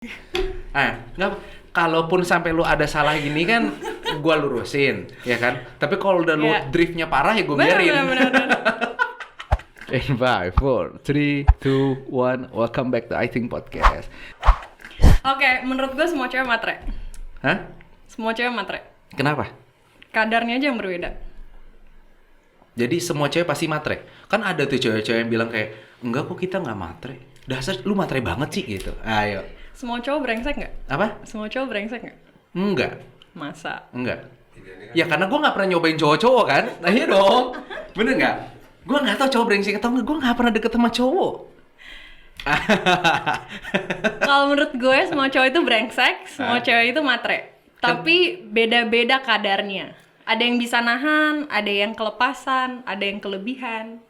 Nggak, kalaupun sampai lu ada salah gini kan, gua lurusin, ya kan? Tapi kalau udah lu driftnya parah ya gua biarin. Benar. In 5, 4, 3, 2, 1, welcome back to I Think Podcast. Oke, menurut gue semua cewek matre. Hah? Semua cewek matre. Kenapa? Kadarnya aja yang berbeda. Jadi semua cewek pasti matre? Kan ada tuh cewek-cewek yang bilang kayak, enggak kok kita nggak matre. Dasar lu matre banget sih gitu. Ayo. Semua cowok brengsek nggak? Apa? Semua cowok brengsek nggak? Enggak. Masa? Enggak. Ya karena gue nggak pernah nyobain cowok-cowok kan. Nah iya dong. Bener nggak? Gue nggak tahu cowok brengsek atau enggak. Gue nggak pernah deket sama cowok. Kalau menurut gue semua cowok itu brengsek, semua cewek itu matre. Tapi beda-beda kadarnya. Ada yang bisa nahan, ada yang kelepasan, ada yang kelebihan.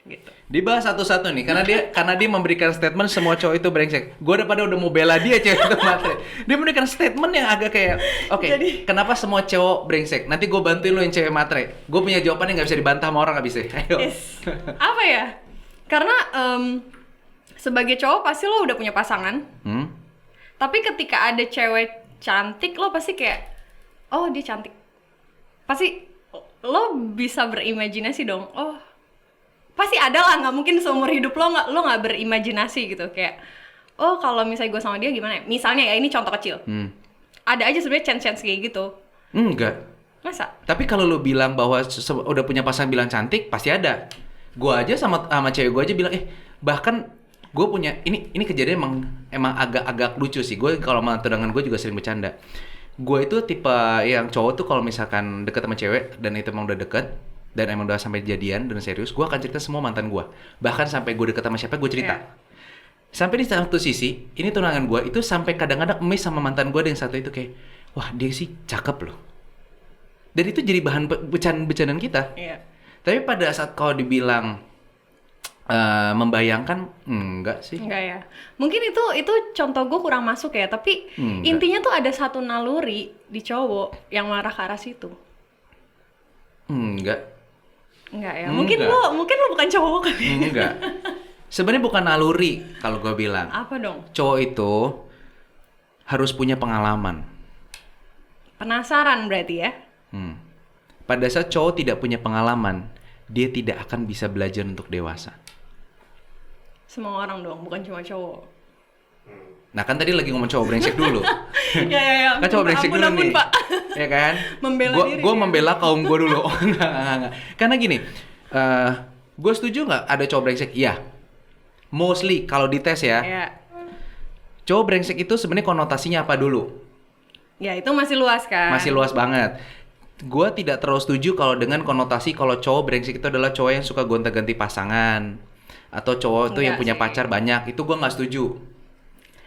Gitu. Dibahas satu-satu nih, karena dia memberikan statement semua cowok itu brengsek. Gue udah mau bela dia cewek itu matre. Dia memberikan statement yang agak kayak, oke, kenapa semua cowok brengsek? Nanti gue bantuin lo yang cewek matre. Gue punya jawaban yang nggak bisa dibantah sama orang nggak bisa. Ayo. Apa ya? Karena sebagai cowok pasti lo udah punya pasangan. Tapi ketika ada cewek cantik, lo pasti kayak, oh dia cantik. Pasti lo bisa berimajinasi dong. Oh, pasti ada lah, nggak mungkin seumur hidup lo nggak berimajinasi gitu kayak, oh kalau misalnya gue sama dia gimana ya? Misalnya ya ini contoh kecil. Ada aja sebenarnya chance kayak gitu. Enggak. Masa? Tapi kalau lo bilang bahwa udah punya pasangan bilang cantik, pasti ada. Gue aja sama cewek gue aja bilang, bahkan gue punya ini kejadian emang agak lucu sih. Gue kalau sama tunangan gue juga sering bercanda. Gue itu tipe yang cowok tuh kalau misalkan deket sama cewek dan itu emang udah deket dan emang udah sampai jadian dan serius, gue akan cerita semua mantan gue. Bahkan sampai gue deket sama siapa gue cerita. Sampai di satu sisi, ini tunangan gue itu sampai kadang-kadang emes sama mantan gue yang satu itu kayak, wah dia sih cakep loh. Dan itu jadi bahan bercandaan kita. Tapi pada saat kau dibilang membayangkan, enggak sih. Enggak ya. Mungkin itu contoh gue kurang masuk ya, tapi intinya tuh ada satu naluri di cowok yang marah ke arah situ. Enggak ya. Mungkin lo bukan cowok kali. Enggak. Sebenarnya bukan naluri kalau gue bilang. Apa dong? Cowok itu harus punya pengalaman. Penasaran berarti ya? Pada saat cowok tidak punya pengalaman, dia tidak akan bisa belajar untuk dewasa. Semua orang dong, bukan cuma cowok. Nah kan tadi lagi ngomong cowok brengsek dulu. Ya. Kan cowok brengsek dulu nih. Pak. Ya kan? Membela diri. Gue membela kaum gue dulu. Enggak. Karena gini, gue setuju nggak ada cowok brengsek? Iya. Mostly kalau dites ya. Cowok brengsek itu sebenarnya konotasinya apa dulu? Ya itu masih luas kan? Masih luas banget. Gue tidak terlalu setuju kalau dengan konotasi kalau cowok brengsek itu adalah cowok yang suka gonta-ganti pasangan atau cowok itu yang punya pacar banyak. Itu gue nggak setuju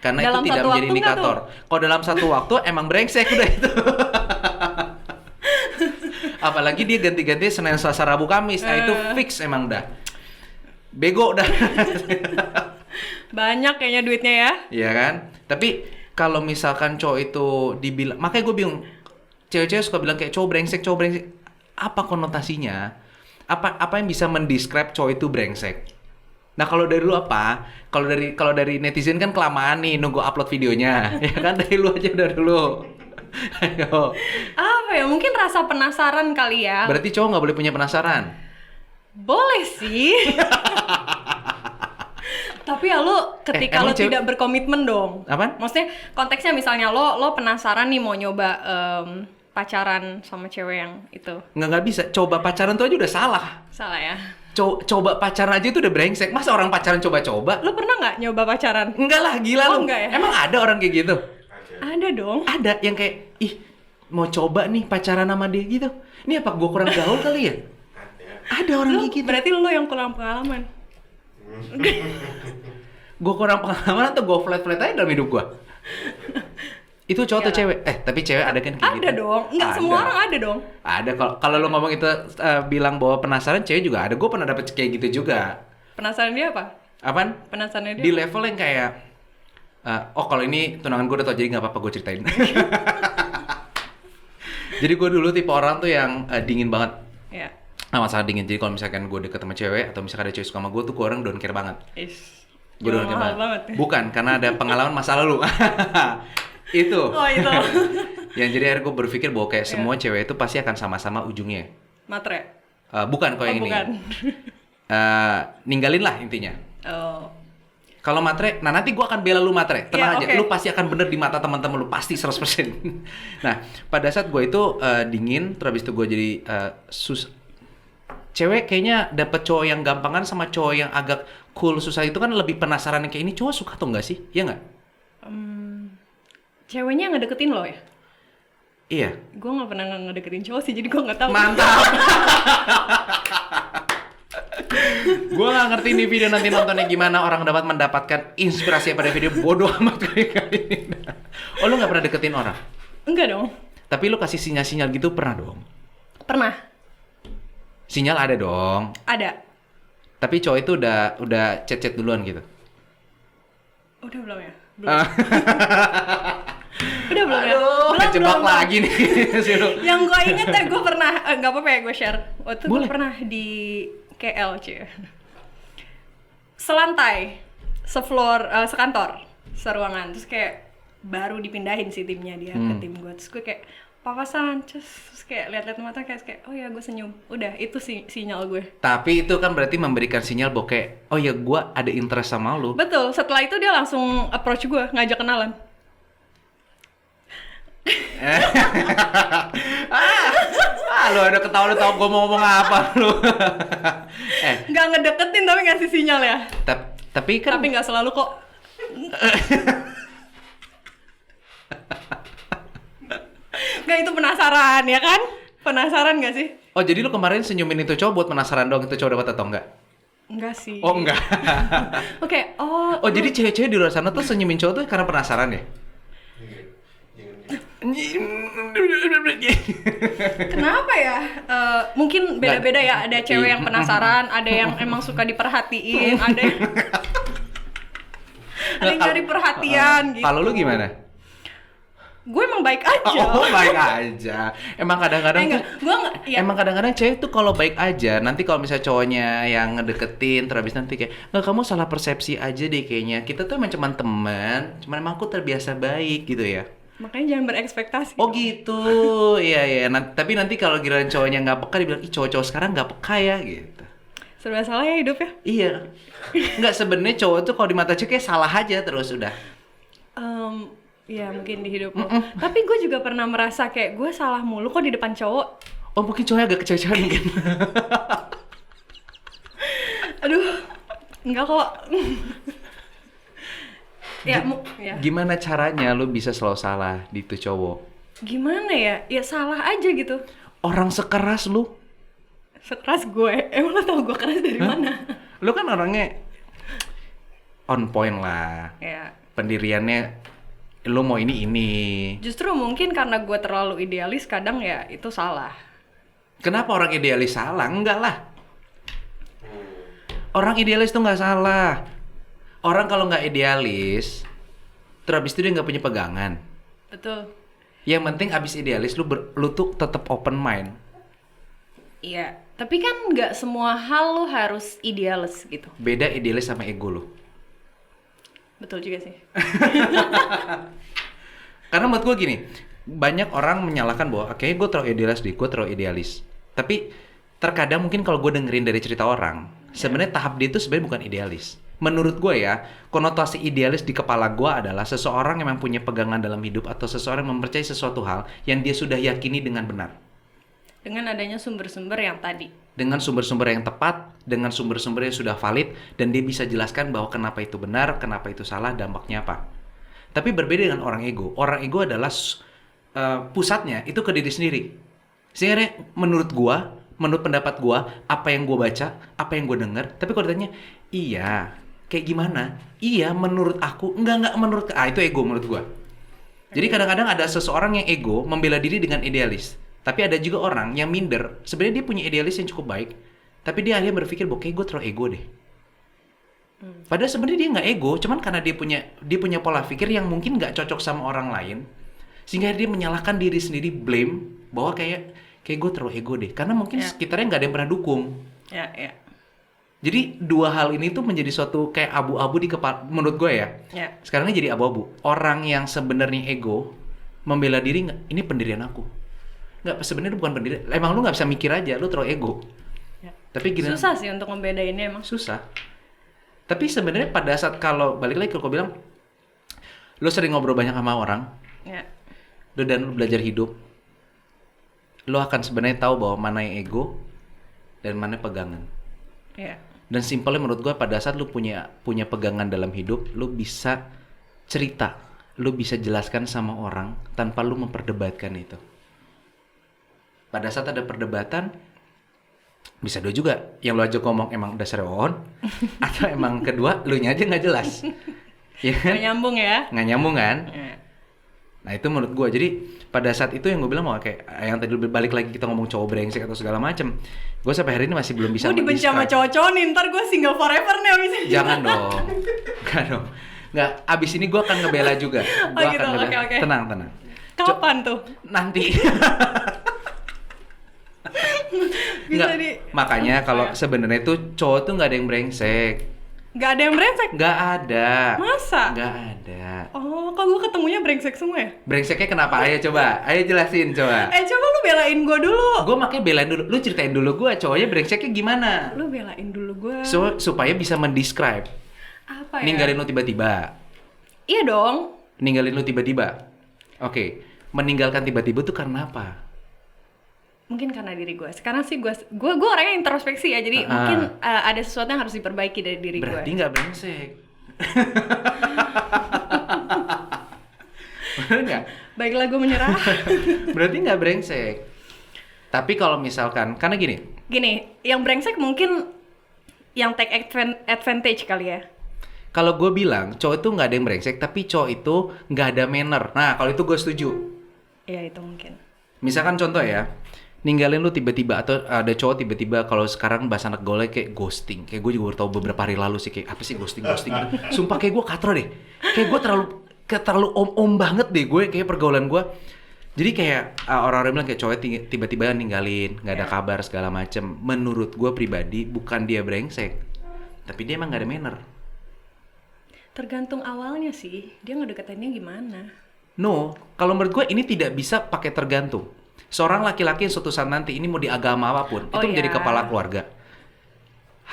karena dalam itu tidak menjadi indikator. Kalau dalam satu waktu emang brengsek udah itu. Apalagi dia ganti-ganti Senin, Selasa, Rabu, Kamis. Nah itu fix emang udah bego udah. Banyak kayaknya duitnya ya. Iya kan. Tapi kalau misalkan cowok itu dibilang, makanya gue bingung. Cewek-cewek suka bilang kayak cowok brengsek. Apa konotasinya? Apa yang bisa mendescribe cowok itu brengsek? Nah kalau dari lu apa? Kalau dari netizen kan kelamaan nih nunggu upload videonya. Ya kan dari lu aja dari lu. Ayo. Apa ya? Mungkin rasa penasaran kali ya. Berarti cowok nggak boleh punya penasaran? Boleh sih. Tapi ya lo ketika lo tidak berkomitmen dong. Apa? Maksudnya konteksnya misalnya lo penasaran nih mau nyoba pacaran sama cewek yang itu. Nggak bisa. Coba pacaran tuh aja udah salah. Salah ya? Coba pacaran aja itu udah brengsek. Masa orang pacaran coba-coba? Lo pernah nggak nyoba pacaran? Enggak lah, gila lo. Enggak ya? Emang ada orang kayak gitu? Ada dong. Ada yang kayak, mau coba nih pacaran sama dia gitu. Ini apa gue kurang gaul kali ya? Ada orang kayak gitu. Berarti lo yang kurang pengalaman. Gue kurang pengalaman atau gue flat aja dalam hidup gue? Itu cowok atau cewek? Tapi cewek ada kan kayak gitu? Ada dong. Enggak semua orang ada dong. Ada. Kalau lo ngomong itu bilang bahwa penasaran, cewek juga ada. Gue pernah dapet kayak gitu juga. Penasaran dia apa? Apaan? Penasaran dia di level yang kayak kalau ini tunangan gue udah tau jadi nggak apa-apa gue ceritain. Jadi gue dulu tipe orang tuh yang dingin banget. Nah, masalah dingin. Jadi kalau misalkan gue deket sama cewek atau misalkan ada cewek suka sama gue tuh gue orang don't care banget. Gue Jual mahal banget ya? Bukan, karena ada pengalaman masa lalu. Itu. Oh itu. Yang jadi akhirnya gue berpikir bahwa kayak Iya. semua cewek itu pasti akan sama-sama ujungnya. Matre. Bukan kok Oh, yang ini. bukan. Ninggalin lah intinya. Oh. Kalau matre, nah nanti gue akan bela lu matre. Tenang Iya, aja, oke. lu pasti akan bener di mata teman-teman lu, pasti 100%. Nah, pada saat gue itu dingin, terus habis itu gue jadi cewek kayaknya dapet cowok yang gampangan sama cowok yang agak cool susah itu kan lebih penasaran kayak ini cowok suka atau enggak sih? Iya nggak? Ceweknya ngedeketin lo ya? Iya. Gue nggak pernah ngedeketin cowok sih, jadi gue nggak tahu. Mantap. Gue nggak ngerti nih video nanti nontonnya gimana orang dapat mendapatkan inspirasi pada video bodoh amat kayak ini. Oh lu nggak pernah deketin orang? Enggak dong. Tapi lu kasih sinyal-sinyal gitu pernah dong? Pernah. Sinyal ada dong. Ada. Tapi cowok itu udah chat-chat duluan gitu. Udah belum ya? Belum. Udah belum ya? Aduh, Belum, kejebak belum. lagi nih. Si lu. Yang gue inget ya, gue pernah, nggak apa-apa ya gue share. Waktu gue Boleh. pernah di KL cuy. Selantai, sekantor, seruangan. Terus kayak baru dipindahin sih timnya dia ke tim gue. Terus gue kayak papasan, terus kayak lihat-lihat mata kayak oh ya gue senyum. Udah itu sinyal gue. Tapi itu kan berarti memberikan sinyal bahwa kayak oh ya gue ada interest sama lu. Betul. Setelah itu dia langsung approach gue, ngajak kenalan. Lu ada ketawa lu tau gue mau ngomong apa lu. Nggak ngedeketin tapi ngasih sinyal ya. Tapi kan Tapi nggak selalu kok. Nggak, itu penasaran ya kan? Penasaran nggak sih? oh jadi lu kemarin senyumin itu cowok buat penasaran dong itu cowok dapat atau enggak? Enggak sih. Oh enggak. Oke, oh. Oh jadi cewek-cewek di luar sana tuh senyumin cowok tuh karena penasaran ya? Kenapa ya? Mungkin beda-beda ya. Ada cewek yang penasaran, ada yang emang suka diperhatiin, ada yang cari perhatian gitu. Kalau lu gimana? Gue emang baik aja. Oh baik aja. Emang kadang-kadang enggak, gue enggak. Ya. Emang kadang-kadang cewek tuh kalau baik aja, nanti kalau misalnya cowoknya yang ngedeketin, terus habis nanti kayak, nggak kamu salah persepsi aja deh kayaknya. Kita tuh emang cuman teman, cuman emang aku terbiasa baik gitu ya. Makanya jangan berekspektasi. Oh dong. gitu, iya iya. Tapi nanti kalau giliran cowoknya nggak peka, dibilang ih cowok-cowok sekarang nggak peka ya gitu. Serba salah ya hidup ya. Iya. Nggak sebenarnya cowok tuh kalau di mata cewek kayak salah aja terus udah. Ya mungkin di hidup lo. Tapi gue juga pernah merasa kayak gue salah mulu kok di depan cowok. Oh mungkin cowoknya agak kecewa-kecewa mungkin. Aduh, enggak kok. Ya. Gimana caranya lu bisa selalu salah di itu cowok? Gimana ya? Ya salah aja gitu. Orang sekeras lu. Sekeras gue. Emang lo tau gue keras dari mana? Lu kan orangnya on point lah. Ya. Pendiriannya lu mau ini. Justru mungkin karena gue terlalu idealis kadang ya itu salah. Kenapa orang idealis salah? Enggak lah. Orang idealis tuh nggak salah. Orang kalau nggak idealis, terus abis itu dia nggak punya pegangan. Betul. Yang penting abis idealis lu tuh tetap open mind. Iya. Tapi kan nggak semua hal lo harus idealis gitu. Beda idealis sama ego lu. Betul juga sih. Karena menurut gue gini, banyak orang menyalahkan bahwa kayaknya gue terlalu idealis deh, gue terlalu idealis. Tapi terkadang mungkin kalau gue dengerin dari cerita orang, sebenarnya tahap dia itu sebenarnya bukan idealis. Menurut gue ya, konotasi idealis di kepala gue adalah seseorang yang memang punya pegangan dalam hidup atau seseorang yang mempercayai sesuatu hal yang dia sudah yakini dengan benar. Dengan adanya sumber-sumber yang tadi. Dengan sumber-sumber yang tepat, dengan sumber-sumber yang sudah valid, dan dia bisa jelaskan bahwa kenapa itu benar, kenapa itu salah, dampaknya apa. Tapi berbeda dengan orang ego. Orang ego adalah pusatnya itu ke diri sendiri. Sehingga menurut gua, menurut pendapat gua, apa yang gua baca, apa yang gua dengar, tapi kalau ditanya, iya, kayak gimana? Iya, menurut aku, enggak menurut, itu ego menurut gua. Jadi kadang-kadang ada seseorang yang ego membela diri dengan idealis. Tapi ada juga orang yang minder, sebenarnya dia punya idealis yang cukup baik, tapi dia akhirnya berpikir bahwa kayak gue terlalu ego deh. Padahal sebenarnya dia nggak ego, cuman karena dia punya pola pikir yang mungkin nggak cocok sama orang lain, sehingga dia menyalahkan diri sendiri, blame bahwa kayak gue terlalu ego deh, karena mungkin sekitarnya nggak ada yang pernah dukung. Ya. Jadi dua hal ini tuh menjadi suatu kayak abu-abu di kepala menurut gue ya. Ya. Sekarang ini jadi abu-abu. Orang yang sebenarnya ego membela diri ini pendirian aku. Nggak, sebenarnya bukan pendirian. Emang lu nggak bisa mikir aja, lu terlalu ego. Ya. Tapi gini, Susah sih untuk membedainnya emang. susah. Tapi sebenarnya pada saat kalau balik lagi kalau bilang lu sering ngobrol banyak sama orang, Ya. dan lu belajar hidup, lu akan sebenarnya tahu bahwa mana yang ego dan mana pegangan. Ya. Dan simpelnya menurut gue pada saat lu punya pegangan dalam hidup, lu bisa cerita, lu bisa jelaskan sama orang tanpa lu memperdebatkan itu. Pada saat ada perdebatan, bisa dua juga, yang lu ajak ngomong emang dasar on, atau emang kedua lu nya aja nggak jelas, ya kan? Nggak nyambung ya. Nggak nyambung kan? Ya. Nah itu menurut gue, jadi pada saat itu yang gue bilang mau kayak yang tadi balik lagi kita ngomong cowok brengsek atau segala macem, gue sampai hari ini masih belum bisa Gue dibenci sama mendescribe. cowok-cowok nih, ntar gue single forever nih abis ini. Jangan dong, enggak dong, nggak. Abis ini gue akan ngebela juga. Oh gitu, oke. Tenang. Kapan tuh? Nanti. Bisa Nggak, makanya kalau sebenarnya itu cowok tuh nggak ada yang brengsek, Nggak ada yang brengsek? nggak ada. Masa? Nggak ada. Oh, kok gue ketemunya brengsek semua ya? Brengseknya kenapa? Ayo coba, ayo jelasin coba. Coba lu belain gue dulu. Gue makanya belain dulu, lu ceritain dulu gue cowoknya brengseknya gimana. Lu belain dulu gue. Supaya bisa mendescribe. Apa ya? Ninggalin lu tiba-tiba. Iya dong. Ninggalin lu tiba-tiba. Oke, meninggalkan tiba-tiba tuh karena apa? Mungkin karena diri gue. Sekarang sih gue orangnya introspeksi ya. Jadi mungkin ada sesuatu yang harus diperbaiki dari diri gue. Berarti nggak brengsek. Bener nggak? Baiklah, gue menyerah. Berarti nggak brengsek. Tapi kalau misalkan, karena gini. Gini, yang brengsek mungkin yang take advantage kali ya. Kalau gue bilang cowok itu nggak ada yang brengsek, tapi cowok itu nggak ada manner. Nah, kalau itu gue setuju. Ya itu mungkin. Misalkan contoh ya, ninggalin lu tiba-tiba atau ada cowok tiba-tiba, kalau sekarang bahasa anak gaulnya kayak ghosting. Kayak gue juga baru tahu beberapa hari lalu sih, kayak apa sih ghosting gitu. Sumpah kayak gue katro deh. Kayak gue terlalu om banget deh gue kayak pergaulan gue. Jadi kayak orang-orang bilang kayak cowok tiba-tiba ninggalin, nggak ada kabar segala macem. Menurut gue pribadi bukan dia brengsek, tapi dia emang nggak ada manner. Tergantung awalnya sih, dia ngedeketinnya gimana. No, kalau menurut gue ini tidak bisa pakai tergantung. Seorang laki-laki yang suatu saat nanti ini mau di agama apapun, itu menjadi kepala keluarga.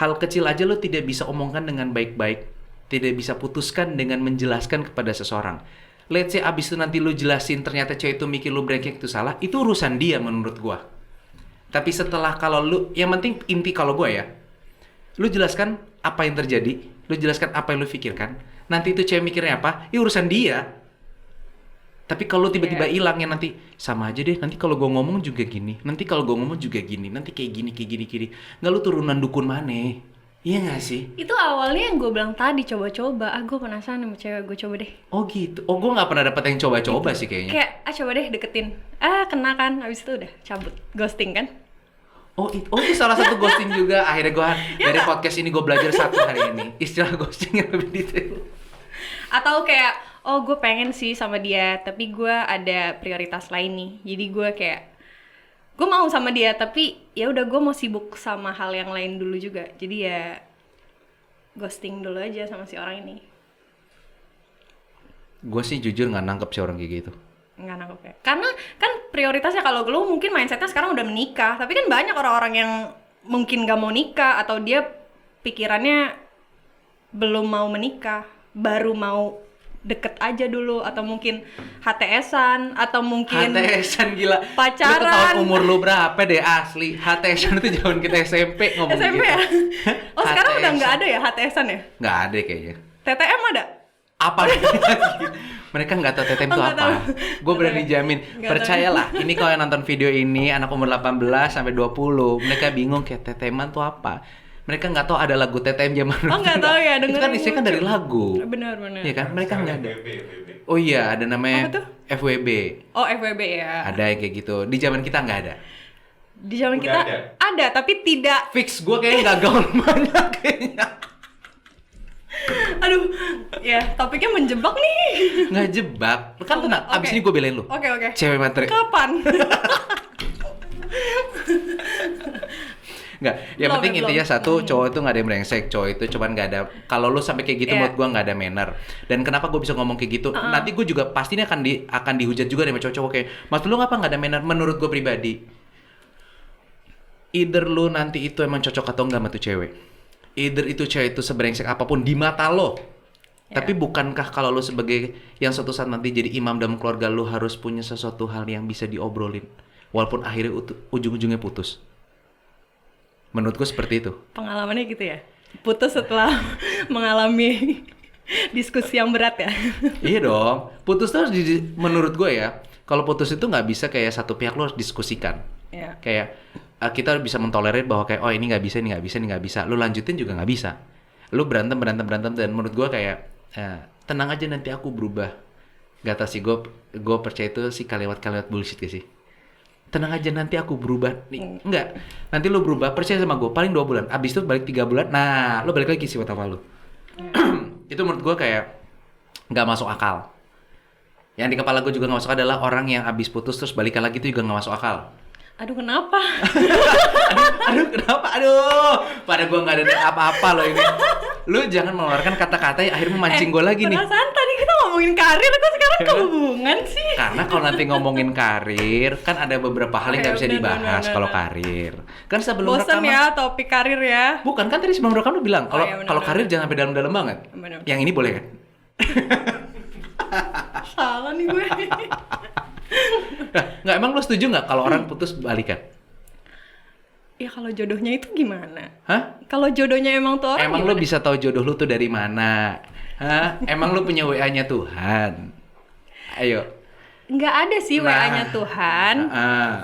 Hal kecil aja lo tidak bisa omongkan dengan baik-baik, tidak bisa putuskan dengan menjelaskan kepada seseorang. Let's say abis itu nanti lo jelasin ternyata cewek itu mikir lo brengsek itu salah, itu urusan dia menurut gue. Tapi setelah kalau lo, yang penting inti kalau gue ya, lo jelaskan apa yang terjadi, lo jelaskan apa yang lo pikirkan, nanti itu cewek mikirnya apa, ya urusan dia. Tapi kalau tiba-tiba hilangnya nanti sama aja deh. Nanti kalau gue ngomong juga gini. Nanti kalau gue ngomong juga gini. Nanti kayak gini. Nggak, lu turunan dukun mana? Iya nggak sih? Itu awalnya yang gue bilang tadi, coba-coba. Gue penasaran sama cewek, gue coba deh. Oh gitu. Oh, gue nggak pernah dapet yang coba-coba sih kayaknya. Kayak, coba deh deketin. Kena kan. Habis itu udah cabut. Ghosting kan? Oh itu salah satu ghosting juga. Akhirnya gue dari podcast ini gue belajar satu hari ini. Istilah ghosting yang lebih detail. Atau kayak, gue pengen sih sama dia, tapi gue ada prioritas lain nih. Jadi gue kayak, gue mau sama dia, tapi ya udah gue mau sibuk sama hal yang lain dulu juga. Jadi ya ghosting dulu aja sama si orang ini. Gue sih jujur nggak nangkep si orang kayak gitu. Nggak nangkep ya. Karena kan prioritasnya kalau lu mungkin mindsetnya sekarang udah menikah, tapi kan banyak orang-orang yang mungkin nggak mau nikah atau dia pikirannya belum mau menikah, baru mau deket aja dulu, atau mungkin HTS-an, atau mungkin HTS-an gila. pacaran. Lu ketahuan umur lu berapa deh asli. HTS-an itu zaman kita SMP ngomong SMP gitu. ya? Oh sekarang udah nggak HTS-an. ada ya HTS-an ya? Nggak ada kayaknya. TTM ada? Apa? Mereka nggak tahu TTM itu nggak apa. tahu. Gue berani Nggak tahu. jamin. Nggak Percayalah, ini kalau yang nonton video ini anak umur 18 sampai 20, mereka bingung kayak TTM-an tuh apa. Mereka nggak tahu ada lagu TTM zaman dulu. Oh nggak tahu ya, Itu kan dengerin isinya kan lucu. dari lagu. Bener. Iya kan? Mereka nggak ada. FWB. Oh iya, ada namanya Apa tuh? FWB. Oh FWB ya. Ada yang kayak gitu. Di zaman kita nggak ada. Di zaman Udah kita ada, tapi tidak. Fix, gue kayaknya nggak gaul banyak kayaknya. Aduh, ya topiknya menjebak nih. Nggak jebak. Kan tenang, abis Oke. ini gue belain lu. Oke. Cewek materi. Kapan? Nggak, yang penting Belum. intinya satu, cowok itu nggak ada yang brengsek, cowok itu cuman nggak ada. Kalau lu sampai kayak gitu, Iya. menurut gue nggak ada manner. Dan kenapa gue bisa ngomong kayak gitu? Nanti gue juga pasti ini akan dihujat juga sama cowok-cowok kayak, mas lu ngapa nggak ada manner? Menurut gue pribadi, either lu nanti itu emang cocok atau enggak sama tuh cewek. Either itu cewek itu sebrengsek apapun di mata lo. Ya. Tapi bukankah kalau lu sebagai yang suatu saat nanti jadi imam dalam keluarga lu harus punya sesuatu hal yang bisa diobrolin, walaupun akhirnya ujung-ujungnya putus. Menurut gue seperti itu. Pengalamannya gitu ya? Putus setelah mengalami diskusi yang berat ya? Iya dong. Putus tuh harus menurut gue ya. Kalau putus itu nggak bisa kayak satu pihak lu harus diskusikan. Iya. Kayak kita bisa mentolerir bahwa kayak oh ini nggak bisa, ini nggak bisa, ini nggak bisa. Lu lanjutin juga nggak bisa. Lu berantem dan menurut gue kayak tenang aja nanti aku berubah. Gak tau sih, gue percaya itu sih kalimat-kalimat bullshit gak sih? Tenang aja nanti aku berubah. Enggak, nanti lu berubah, percaya sama gue, paling 2 bulan. Abis itu balik 3 bulan, nah lu balik lagi sih sama lu. Itu menurut gue kayak gak masuk akal. Yang di kepala gue juga gak masuk adalah orang yang abis putus terus balikan lagi itu juga gak masuk akal. Aduh kenapa? Aduh kenapa? Aduh, pada gue gak ada apa-apa loh ini. Lu jangan mengeluarkan kata-kata yang akhirnya memancing gue lagi nih. Perasaan tadi kita ngomongin karir, kok sekarang ke hubungan sih? Karena kalau nanti ngomongin karir, kan ada beberapa hal yang nggak bisa Bener, dibahas bener. kalau karir. Kan sebelum Bosen rekaman, ya topik karir ya? bukan kan tadi sebelum rekaman lu bilang kalau iya, bener, kalau bener. karir jangan sampai dalam-dalam banget. Bener. Yang ini boleh kan? Salah nih gue. Nah, nggak emang lu setuju nggak kalau orang putus balikan? Ya kalau jodohnya itu gimana? Hah? Kalau jodohnya emang tuh orang Emang lu gimana? bisa tahu jodoh lu tuh dari mana? Hah? Emang lu punya WA-nya Tuhan? Ayo. Nggak ada sih Nah. WA-nya Tuhan.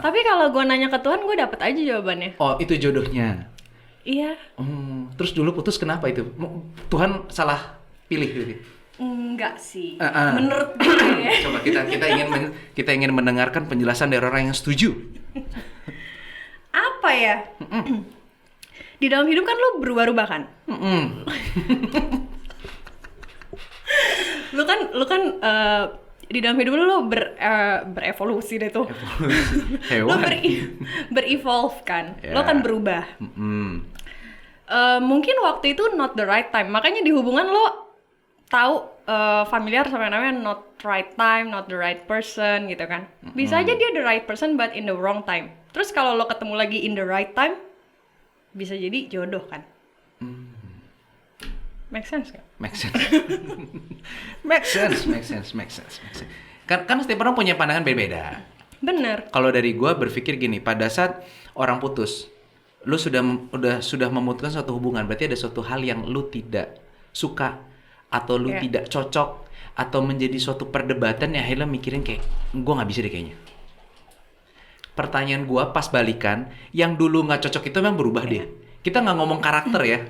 Tapi kalau gue nanya ke Tuhan, gue dapet aja jawabannya. Oh, itu jodohnya. Iya. Terus dulu putus kenapa itu? Tuhan salah pilih gitu. Enggak sih. Ah. Menurut gue. Coba kita ingin mendengarkan penjelasan dari orang yang setuju. Apa ya? Di dalam hidup kan lu berubah-ubah kan? Lu kan di dalam hidup lu berevolusi deh tuh. Lu Hewan. berevolve kan? Ya. Lu kan berubah. Mungkin waktu itu not the right time. Makanya di hubungan lo tahu familiar sama yang namanya not right time, not the right person gitu kan. Bisa aja dia the right person but in the wrong time. Terus kalau lo ketemu lagi in the right time, bisa jadi jodoh kan? Make sense kan? Make sense. Make sense. Kan setiap orang punya pandangan berbeda. Bener. Kalau dari gua berpikir gini, pada saat orang putus, lu sudah memutuskan suatu hubungan, berarti ada suatu hal yang lu tidak suka atau lu Iya. tidak cocok atau menjadi suatu perdebatan yang akhirnya mikirin kayak gua nggak bisa deh kayaknya. Pertanyaan gua pas balikan, yang dulu nggak cocok itu memang berubah dia. Kita nggak ngomong karakter ya.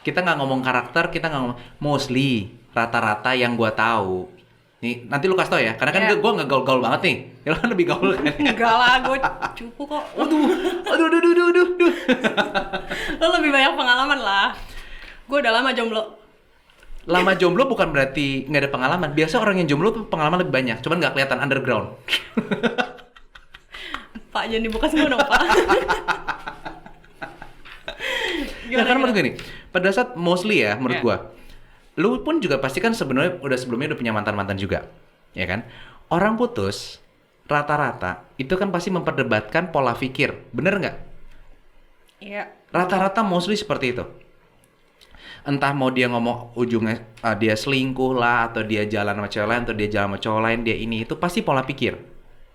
Kita nggak ngomong karakter, kita nggak ngomong mostly rata-rata yang gua tahu. Nih, nanti lu kasih tau ya, karena kan Iya. gua nggak gaul-gaul banget nih. Ya lu kan lebih gaul kan. Enggak lah, gue cupu kok. Aduh. Lo lebih banyak pengalaman lah. Gue udah lama jomblo. Lama jomblo bukan berarti nggak ada pengalaman. Biasa orang yang jomblo tuh pengalaman lebih banyak, cuman nggak kelihatan underground. Pak, jangan dibuka semua dong, Pak. Ya kan menurut gue nih, pada saat mostly ya menurut Iya. gua, lu pun juga pasti kan sebelumnya udah punya mantan-mantan juga, ya kan? Orang putus rata-rata itu kan pasti memperdebatkan pola pikir, bener nggak? Iya. Rata-rata mostly seperti itu. Entah mau dia ngomong ujungnya dia selingkuh lah, atau dia jalan sama cewek lain, atau dia jalan sama cowok lain, dia ini itu pasti pola pikir.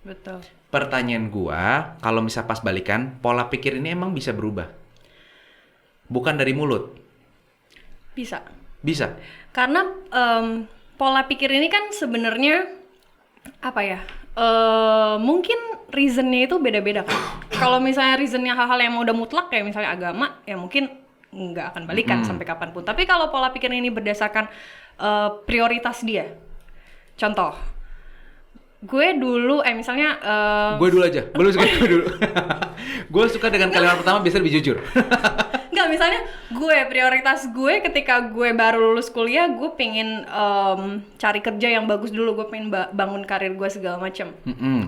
Betul. Pertanyaan gua, kalau misal pas balikan, pola pikir ini emang bisa berubah? Bukan dari mulut. Bisa. Bisa. Karena pola pikir ini kan sebenarnya apa ya? Mungkin reasonnya itu beda-beda kan. Kalau misalnya reasonnya hal-hal yang udah mutlak kayak misalnya agama, ya mungkin nggak akan balikan sampai kapanpun. Tapi kalau pola pikir ini berdasarkan prioritas dia, contoh, gue dulu misalnya Gue dulu aja. Gue suka gue dulu. Gue suka dengan kalimat pertama biasa lebih jujur. nggak misalnya prioritas gue ketika gue baru lulus kuliah, gue pengen cari kerja yang bagus dulu, gue pengen bangun karir gue segala macem.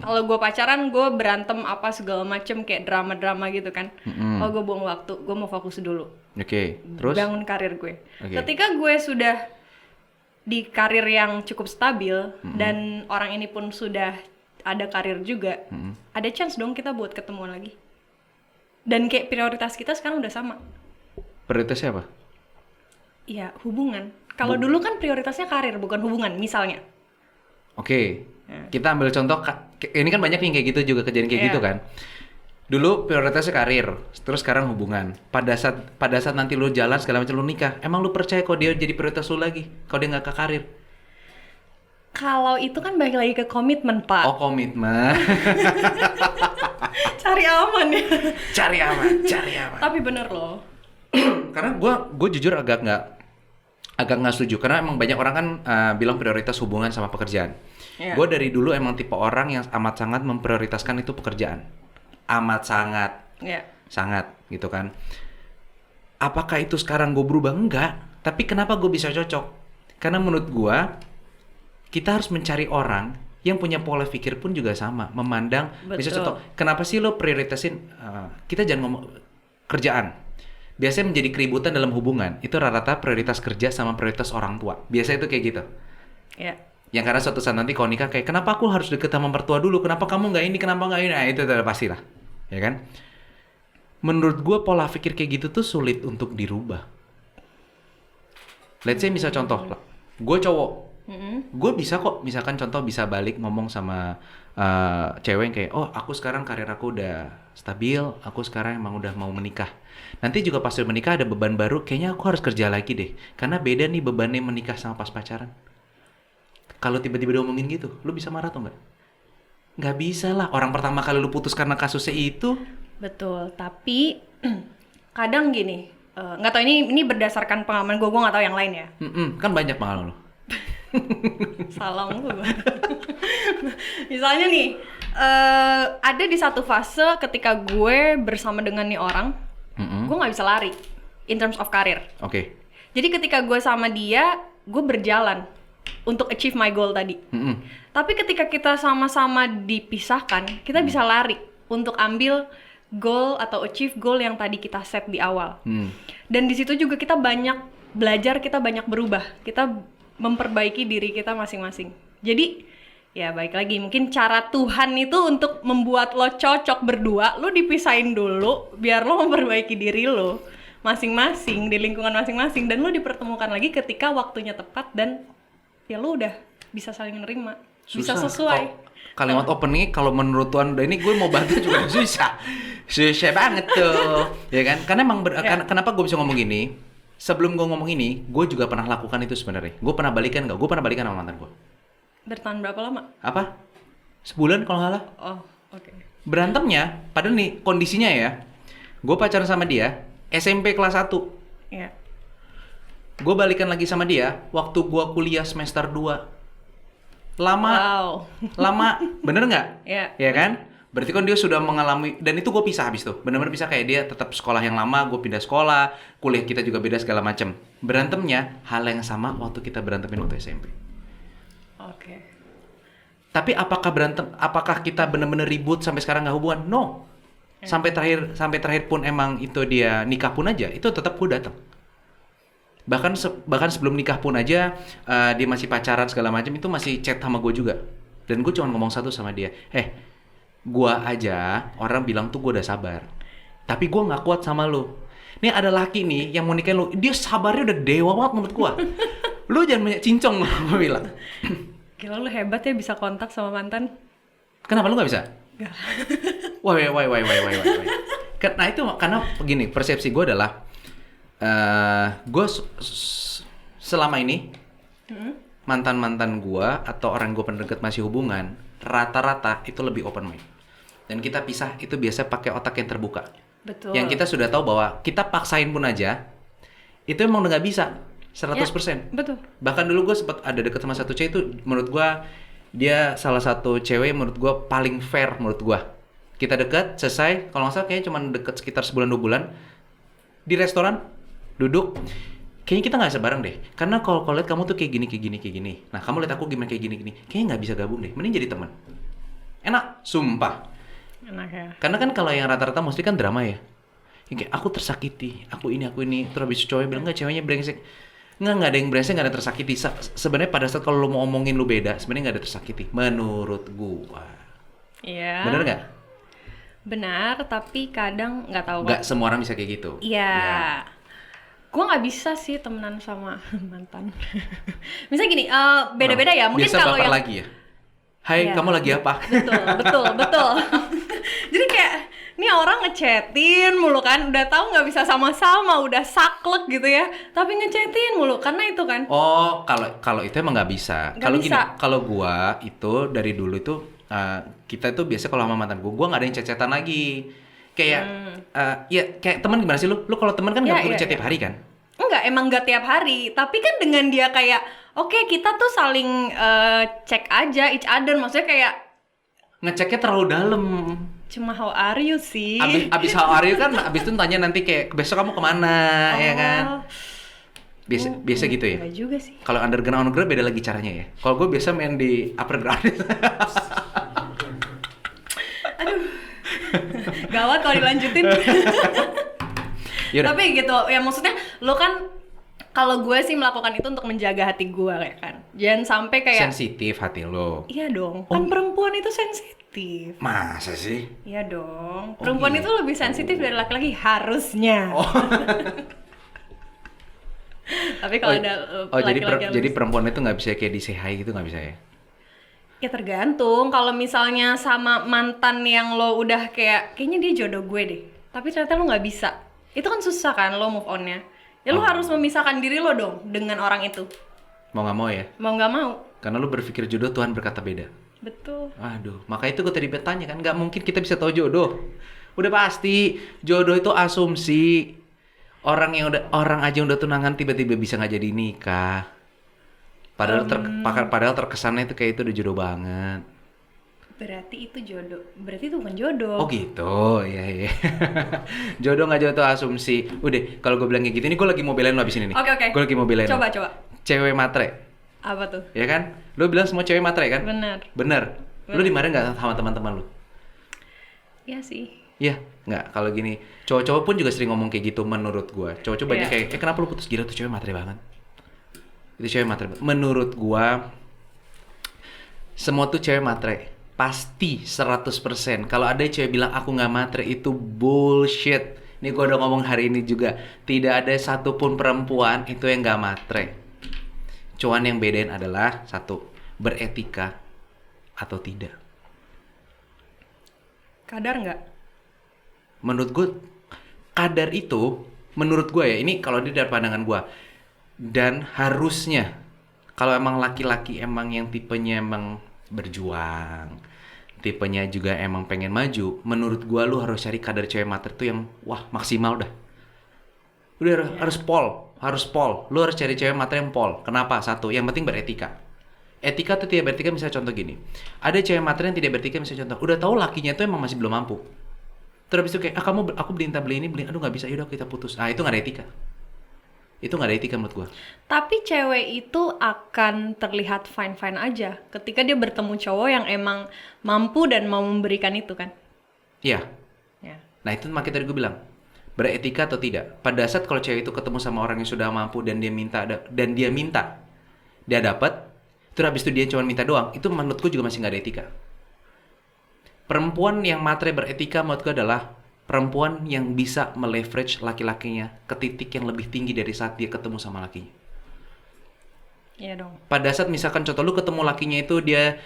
Kalau gue pacaran, gue berantem apa segala macem kayak drama-drama gitu kan. Oh, gue buang waktu, gue mau fokus dulu. Oke, terus? Bangun karir gue. Okay. Ketika gue sudah di karir yang cukup stabil dan orang ini pun sudah ada karir juga, ada chance dong kita buat ketemu lagi. Dan kayak prioritas kita sekarang udah sama. Prioritasnya apa? Iya, hubungan. Kalau dulu kan prioritasnya karir, bukan hubungan, misalnya. Oke. Kita ambil contoh, ini kan banyak yang kayak gitu juga, kejadian kayak gitu kan. Dulu prioritasnya karir, terus sekarang hubungan. Pada saat nanti lu jalan segala macam, lu nikah, emang lu percaya kok dia jadi prioritas lu lagi? Kalau dia nggak ke karir? Kalau itu kan balik lagi ke komitmen, Pak. Oh, komitmen. Cari aman ya. Cari aman. Tapi bener loh. Karena gue jujur agak nggak setuju, karena emang banyak orang kan bilang prioritas hubungan sama pekerjaan. Gue dari dulu emang tipe orang yang amat sangat memprioritaskan itu pekerjaan. Amat sangat. Sangat gitu kan. Apakah itu sekarang gue berubah? Enggak. Tapi kenapa gue bisa cocok? Karena menurut gue kita harus mencari orang yang punya pola pikir pun juga sama, memandang. Bisa contoh, kenapa sih lo prioritasin, kita jangan ngomong kerjaan. Biasanya menjadi keributan dalam hubungan, itu rata-rata prioritas kerja sama prioritas orang tua. Biasanya itu kayak gitu. Yang karena suatu saat nanti kalau nikah kayak, kenapa aku harus deket sama mertua dulu, kenapa kamu nggak ini, kenapa nggak ini, nah itu udah pastilah. Ya kan? Menurut gue pola pikir kayak gitu tuh sulit untuk dirubah. Let's say misal contoh, gue cowok, gue bisa kok, misalkan contoh bisa balik ngomong sama cewek yang kayak, oh aku sekarang karir aku udah stabil, aku sekarang emang udah mau menikah. Nanti juga pas udah menikah ada beban baru, kayaknya aku harus kerja lagi deh. Karena beda nih bebannya menikah sama pas pacaran. Kalau tiba-tiba dia ngomongin gitu, lu bisa marah atau enggak? Nggak bisa lah, orang pertama kali lu putus karena kasusnya itu. Betul, tapi kadang gini, nggak tahu ini berdasarkan pengalaman gue nggak tahu yang lain ya. Kan banyak pengalaman lu. Salah mulu. Misalnya nih, ada di satu fase ketika gue bersama dengan nih orang, gue nggak bisa lari in terms of karir. Oke. Jadi ketika gue sama dia, gue berjalan untuk achieve my goal tadi. Tapi ketika kita sama-sama dipisahkan, kita bisa lari untuk ambil goal atau achieve goal yang tadi kita set di awal. Dan di situ juga kita banyak belajar, kita banyak berubah, kita memperbaiki diri kita masing-masing. Jadi ya baik lagi, mungkin cara Tuhan itu untuk membuat lo cocok berdua, lo dipisahin dulu biar lo memperbaiki diri lo masing-masing di lingkungan masing-masing, dan lo dipertemukan lagi ketika waktunya tepat dan ya lo udah bisa saling menerima. Bisa sesuai. Kalimat opening kalau menurut Tuhan, ini gue mau bantu juga susah banget tuh, ya kan? Karena emang kenapa gue bisa ngomong gini? Sebelum gue ngomong ini, gue juga pernah lakukan itu sebenarnya. Gue pernah balikan nggak? Gue pernah balikan sama mantan gue. Bertahan berapa lama? Apa? Sebulan kalau nggak salah. Oh, oke. Berantemnya, padahal nih kondisinya ya, gue pacaran sama dia SMP kelas 1. Iya. Gue balikan lagi sama dia waktu gue kuliah semester 2. Lama. Wow. Lama, bener nggak? Iya. Ya kan? Berarti kan dia sudah mengalami, dan itu gue pisah habis tuh. Bener-bener pisah, kayak dia tetap sekolah yang lama, gue pindah sekolah, kuliah kita juga beda segala macam. Berantemnya hal yang sama waktu kita berantemin waktu SMP. Oke. Tapi apakah kita bener-bener ribut sampai sekarang nggak hubungan? No. Sampai terakhir pun emang itu dia nikah pun aja, itu tetap gue datang. Bahkan sebelum nikah pun aja, dia masih pacaran segala macam, itu masih chat sama gue juga. Dan gue cuma ngomong satu sama dia, gua aja orang bilang tuh gue udah sabar, tapi gue nggak kuat sama lu. Nih ada laki nih yang mau nikahin lu, dia sabarnya udah dewa banget menurut gue. Lu jangan banyak cincong, gue bilang. Gila, lu hebat ya bisa kontak sama mantan. Kenapa lu nggak bisa? Gak. Wah. Nah itu karena begini, persepsi gue adalah gue selama ini mantan gue atau orang gue pernah deket masih hubungan, rata-rata itu lebih open mind. Dan kita pisah itu biasa pakai otak yang terbuka. Betul. Yang kita sudah tahu bahwa kita paksain pun aja, itu emang udah nggak bisa 100%. Ya, betul. Bahkan dulu gue sempat ada deket sama satu cewek itu, menurut gue dia salah satu cewek menurut gue paling fair menurut gue. Kita deket, selesai, kalau nggak salah kayaknya cuma deket sekitar sebulan 2 bulan, di restoran, duduk, kayaknya kita nggak bisa bareng deh. Karena kalau lihat kamu tuh kayak gini, kayak gini, kayak gini. Nah, kamu lihat aku gimana kayak gini, gini. Kayaknya nggak bisa gabung deh. Mending jadi teman. Enak, sumpah. Enak ya. Karena kan kalau yang rata-rata mostly kan drama ya. Yang kayak aku tersakiti, aku ini. Terus habis itu cowoknya bilang nggak, ceweknya brengsek. Nggak ada yang brengsek, nggak ada yang tersakiti. Sebenarnya pada saat kalau lo mau omongin lo beda, sebenarnya nggak ada tersakiti. Menurut gua. Iya. Bener nggak? Benar, tapi kadang nggak tahu. Nggak semua orang bisa kayak gitu. Iya. Ya. Gue nggak bisa sih temenan sama mantan. Misalnya gini, beda-beda ya. Mungkin biasa kalau baper yang lagi ya. Hai, Iya. kamu lagi apa? betul. Jadi kayak nih orang ngechatin mulu kan, udah tahu nggak bisa sama-sama, udah saklek gitu ya, tapi ngechatin mulu karena itu kan. Oh, kalau itu emang nggak bisa. Nggak Kalau gini, bisa. kalau gua itu dari dulu itu kita itu biasa kalau sama mantan gua nggak ada yang cecetan lagi. Kayak ya kayak teman gimana sih lu? Lu kalau teman kan nggak perlu chat tiap hari kan? Enggak, emang nggak tiap hari, tapi kan dengan dia kayak oke, kita tuh saling cek aja each other, maksudnya kayak Ngeceknya terlalu dalam. cuma how are you sih. Abis how are you kan, abis itu tanya nanti kayak besok kamu kemana, ya kan? Biasa gitu ya. Enggak juga sih. Kalau underground beda lagi caranya ya. Kalau gue biasa main di upper ground. Gawat kalau dilanjutin. Yaudah. Tapi gitu, ya maksudnya lo kan, kalau gue sih melakukan itu untuk menjaga hati gue kayak kan. Jangan sampai kayak Sensitif hati lo. iya dong, kan perempuan itu sensitif. Masa sih? Iya dong, perempuan gitu. itu lebih sensitif dari laki-laki harusnya. Oh. Tapi kalau ada laki-laki jadi perempuan itu nggak bisa kayak disehai gitu, nggak bisa ya? ya tergantung. Kalau misalnya sama mantan yang lo udah kayaknya dia jodoh gue deh, tapi ternyata lo nggak bisa, itu kan susah kan lo move onnya. Ya lo harus memisahkan diri lo dong dengan orang itu. Mau nggak mau ya? Mau nggak mau. Karena lu berpikir jodoh, Tuhan berkata beda. Betul. Aduh, maka itu gue tadi bertanya kan, nggak mungkin kita bisa tahu jodoh. Udah pasti jodoh itu asumsi. Orang aja udah tunangan tiba-tiba bisa nggak jadi nikah. Padahal terkesannya itu kayak itu udah jodoh banget. Berarti itu jodoh. Berarti itu bukan jodoh. Oh gitu, ya. Jodoh nggak jodoh itu asumsi. Udah, kalau gue bilang kayak gitu, ini gue lagi mau belain lo abis ini nih. Oke. Gue lagi mau belain lo. Coba. Cewek matre, Apa tuh? ya kan? Lo bilang semua cewek matre kan? Benar. Lo dimarahin nggak sama teman-teman lo? Iya sih. Iya, nggak. Kalau gini, cowok-cowok pun juga sering ngomong kayak gitu menurut gue. Cowok-cowok banyak kayak, kenapa lo putus? Gila tuh cewek matre banget. Itu cewek matre. Menurut gue, semua tuh cewek matre. Pasti 100%. Kalau ada cewek bilang aku nggak matre, itu bullshit. Ini gue udah ngomong hari ini juga. Tidak ada satupun perempuan itu yang nggak matre. Cuman yang bedain adalah satu, beretika atau tidak. Kadar nggak? Menurut gue, kadar itu, menurut gue ya, ini kalau dari pandangan gue. Dan harusnya, kalau emang laki-laki emang yang tipenya emang berjuang, tipenya juga emang pengen maju, menurut gua lu harus cari kadar cewek matre tuh yang maksimal dah. Udah harus pol. Lu harus cari cewek matre yang pol. Kenapa? Satu, yang penting beretika. Etika tuh tidak beretika, misalnya contoh gini. Ada cewek matre yang tidak beretika, misalnya contoh, udah tahu lakinya tuh emang masih belum mampu. Terus habis itu kayak, aku beli ini, aduh nggak bisa, yaudah kita putus. Itu nggak ada etika. Itu nggak ada etika menurut gua. Tapi cewek itu akan terlihat fine-fine aja ketika dia bertemu cowok yang emang mampu dan mau memberikan itu kan? Iya. Ya. Nah itu makanya tadi gue bilang, beretika atau tidak. Pada saat kalau cewek itu ketemu sama orang yang sudah mampu dan dia minta, dia dapat, terus habis itu dia cuma minta doang, itu menurutku juga masih nggak ada etika. Perempuan yang matre beretika menurutku adalah perempuan yang bisa meleverage laki-lakinya ke titik yang lebih tinggi dari saat dia ketemu sama lakinya. Iya dong. Pada saat misalkan contoh lu ketemu lakinya itu dia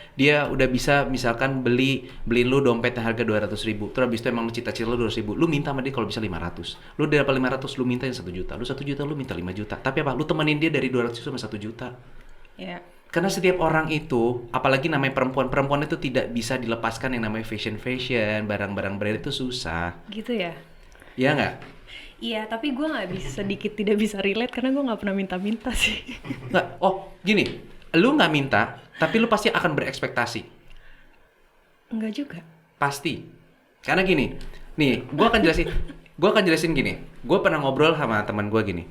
udah bisa misalkan beliin lu dompet yang harga 200.000. Terus habis itu emang cita-cita lu 200.000. Lu minta sama dia kalau bisa 500. Lu dapat 500, lu minta yang 1 juta. Lu 1 juta, lu minta 5 juta. Tapi apa? Lu temenin dia dari 200 sama 1 juta. Iya. Karena setiap orang itu, apalagi namanya perempuan itu tidak bisa dilepaskan yang namanya fashion, barang-barang brand itu susah. Gitu ya? Iya nggak? Iya, tapi gue tidak bisa relate karena gue nggak pernah minta-minta sih. Nggak, gini, lu nggak minta, tapi lu pasti akan berekspektasi. Enggak juga. Pasti. Karena gini, nih, gue akan jelasin. Gue akan jelasin gini. Gue pernah ngobrol sama teman gue gini.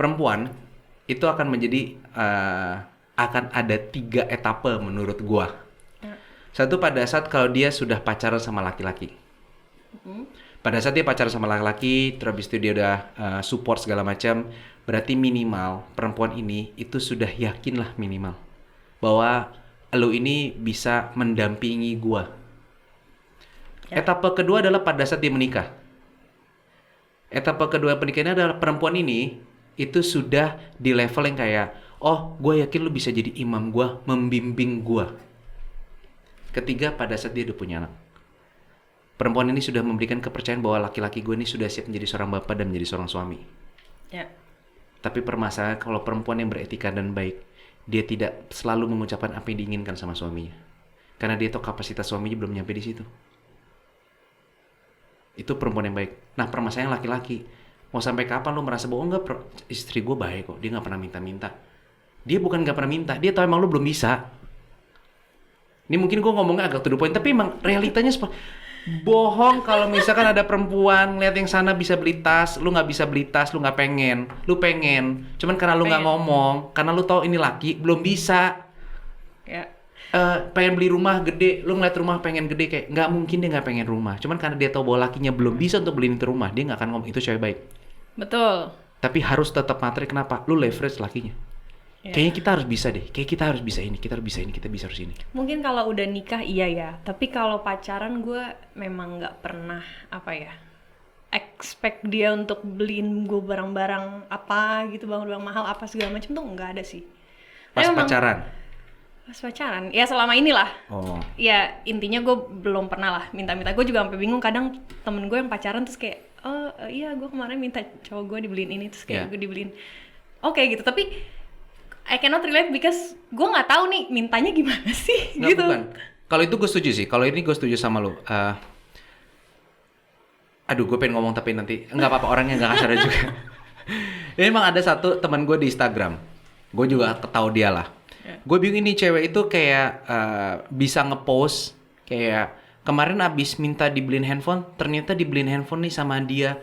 Perempuan itu akan menjadi akan ada 3 etape menurut gue. Satu, pada saat kalau dia sudah pacaran sama laki-laki. Pada saat dia pacaran sama laki-laki, terus habis itu dia udah support segala macam, berarti minimal perempuan ini itu sudah yakin lah minimal bahwa lo ini bisa mendampingi gua. Etapa kedua adalah pada saat dia menikah. Etapa kedua pernikahan adalah perempuan ini itu sudah di level yang kayak, oh, gue yakin lo bisa jadi imam gua, membimbing gua. Ketiga, pada saat dia udah punya anak. Perempuan ini sudah memberikan kepercayaan bahwa laki-laki gue ini sudah siap menjadi seorang bapak dan menjadi seorang suami. Ya. Tapi permasalahan kalau perempuan yang beretika dan baik, dia tidak selalu mengucapkan apa yang diinginkan sama suaminya. Karena dia tahu kapasitas suaminya belum nyampe di situ. Itu perempuan yang baik. Nah, permasalahan laki-laki. Mau sampai kapan lu merasa bahwa enggak, istri gue baik kok, dia gak pernah minta-minta. Dia bukan gak pernah minta, dia tahu emang lu belum bisa. Ini mungkin gue ngomongnya agak to the point, tapi emang realitanya bohong kalau misalkan ada perempuan ngeliat yang sana bisa beli tas, lu nggak bisa beli tas, lu nggak pengen, lu pengen, cuman karena lu nggak ngomong, karena lu tahu ini laki belum bisa. Ya. Pengen beli rumah gede, lu ngeliat rumah pengen gede, kayak nggak mungkin dia nggak pengen rumah, cuman karena dia tahu bahwa lakinya belum bisa untuk beliin itu rumah, dia nggak akan ngomong itu cewek baik. Betul. Tapi harus tetap materi. Kenapa? Lu leverage lakinya. Kayaknya kita harus bisa deh. Kayak kita harus bisa ini, kita harus bisa ini, kita bisa harus ini. Mungkin kalau udah nikah iya ya. Tapi kalau pacaran gue memang nggak pernah expect dia untuk beliin gue barang-barang apa gitu, barang-barang mahal apa segala macam tuh nggak ada sih. Pas memang, pacaran? Pas pacaran? Ya selama inilah. Oh. Ya intinya gue belum pernah lah minta-minta. Gue juga sampai bingung kadang temen gue yang pacaran terus kayak, oh iya gue kemarin minta cowok gue dibeliin ini, terus kayak gue dibeliin. Oke gitu, tapi I cannot relate because gue nggak tahu nih mintanya gimana sih. Nggak, gitu. Bukan. Kalau itu gue setuju sih. Kalau ini gue setuju sama lo. Aduh, gue pengen ngomong tapi nanti nggak apa-apa, orangnya nggak kasar juga. Ini emang ada satu teman gue di Instagram. Gue juga tahu dia lah. Gue bingung ini cewek itu kayak bisa ngepost kayak kemarin abis minta dibeliin handphone, ternyata dibeliin handphone nih sama dia.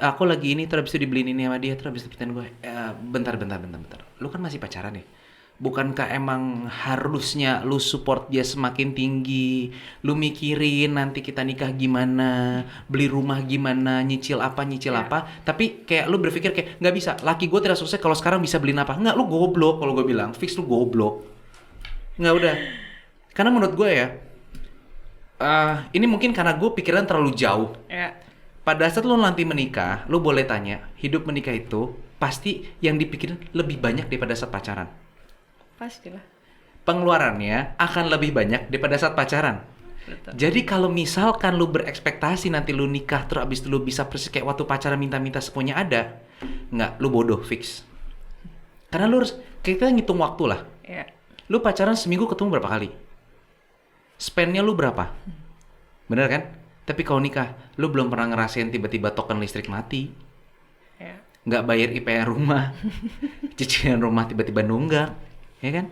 Aku lagi ini, terus abis itu dibeliin ini sama dia, terus abis itu pertanyaan gue, bentar. Lu kan masih pacaran ya? Bukankah emang harusnya lu support dia semakin tinggi? Lu mikirin nanti kita nikah gimana, beli rumah gimana, nyicil apa. Tapi kayak lu berpikir kayak, nggak bisa, laki gue tidak sukses kalau sekarang bisa beliin apa. Nggak, lu goblok kalau gue bilang, fix lu goblok. Nggak, udah. Karena menurut gue ya, ini mungkin karena gue pikiran terlalu jauh. Pada saat lu nanti menikah, lu boleh tanya, hidup menikah itu pasti yang dipikirin lebih banyak daripada saat pacaran. Pastilah. Pengeluarannya akan lebih banyak daripada saat pacaran. Betul. Jadi kalau misalkan lu berekspektasi nanti lu nikah terus abis itu lu bisa persis kayak waktu pacaran minta-minta semuanya ada, nggak, lu bodoh fix. Karena lu harus, kita ngitung waktu lah. Lu pacaran seminggu ketemu berapa kali? Spendnya lu berapa? Bener kan? Tapi kalau nikah, lu belum pernah ngerasain tiba-tiba token listrik mati, nggak bayar IPR rumah, cicilan rumah tiba-tiba nunggak, ya kan?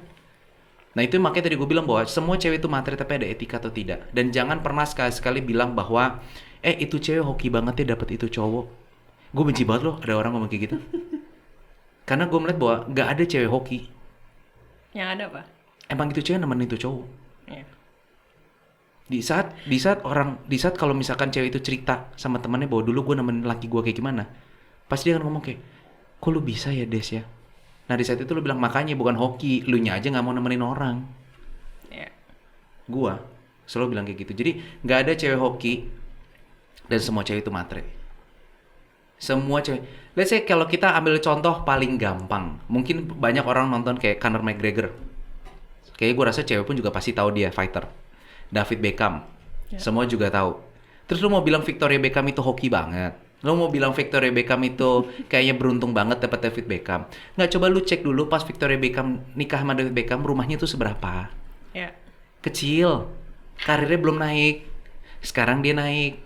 Nah itu makanya tadi gue bilang bahwa semua cewek itu materi tapi ada etika atau tidak. Dan jangan pernah sekali-sekali bilang bahwa itu cewek hoki banget ya dapet itu cowok. Gue benci banget loh ada orang ngomong kayak gitu. Karena gue melihat bahwa nggak ada cewek hoki. Yang ada apa? Emang itu cewek nemenin itu cowok. Di saat kalau misalkan cewek itu cerita sama temannya bahwa dulu gue nemenin laki gue kayak gimana, pasti dia akan ngomong kayak, kok lu bisa ya Des ya? Nah di saat itu lu bilang, makanya bukan hoki, lu nya aja nggak mau nemenin orang. Gua selalu bilang kayak gitu. Jadi nggak ada cewek hoki dan semua cewek itu matre. Semua cewek. Let's say kalau kita ambil contoh paling gampang, mungkin banyak orang nonton kayak Conor McGregor. Kayaknya gue rasa cewek pun juga pasti tahu dia fighter. David Beckham, semua juga tahu. Terus lu mau bilang Victoria Beckham itu hoki banget? Lu mau bilang Victoria Beckham itu kayaknya beruntung banget dapat David Beckham? Nggak, coba lu cek dulu pas Victoria Beckham nikah sama David Beckham, rumahnya tuh seberapa? Kecil, karirnya belum naik. Sekarang dia naik.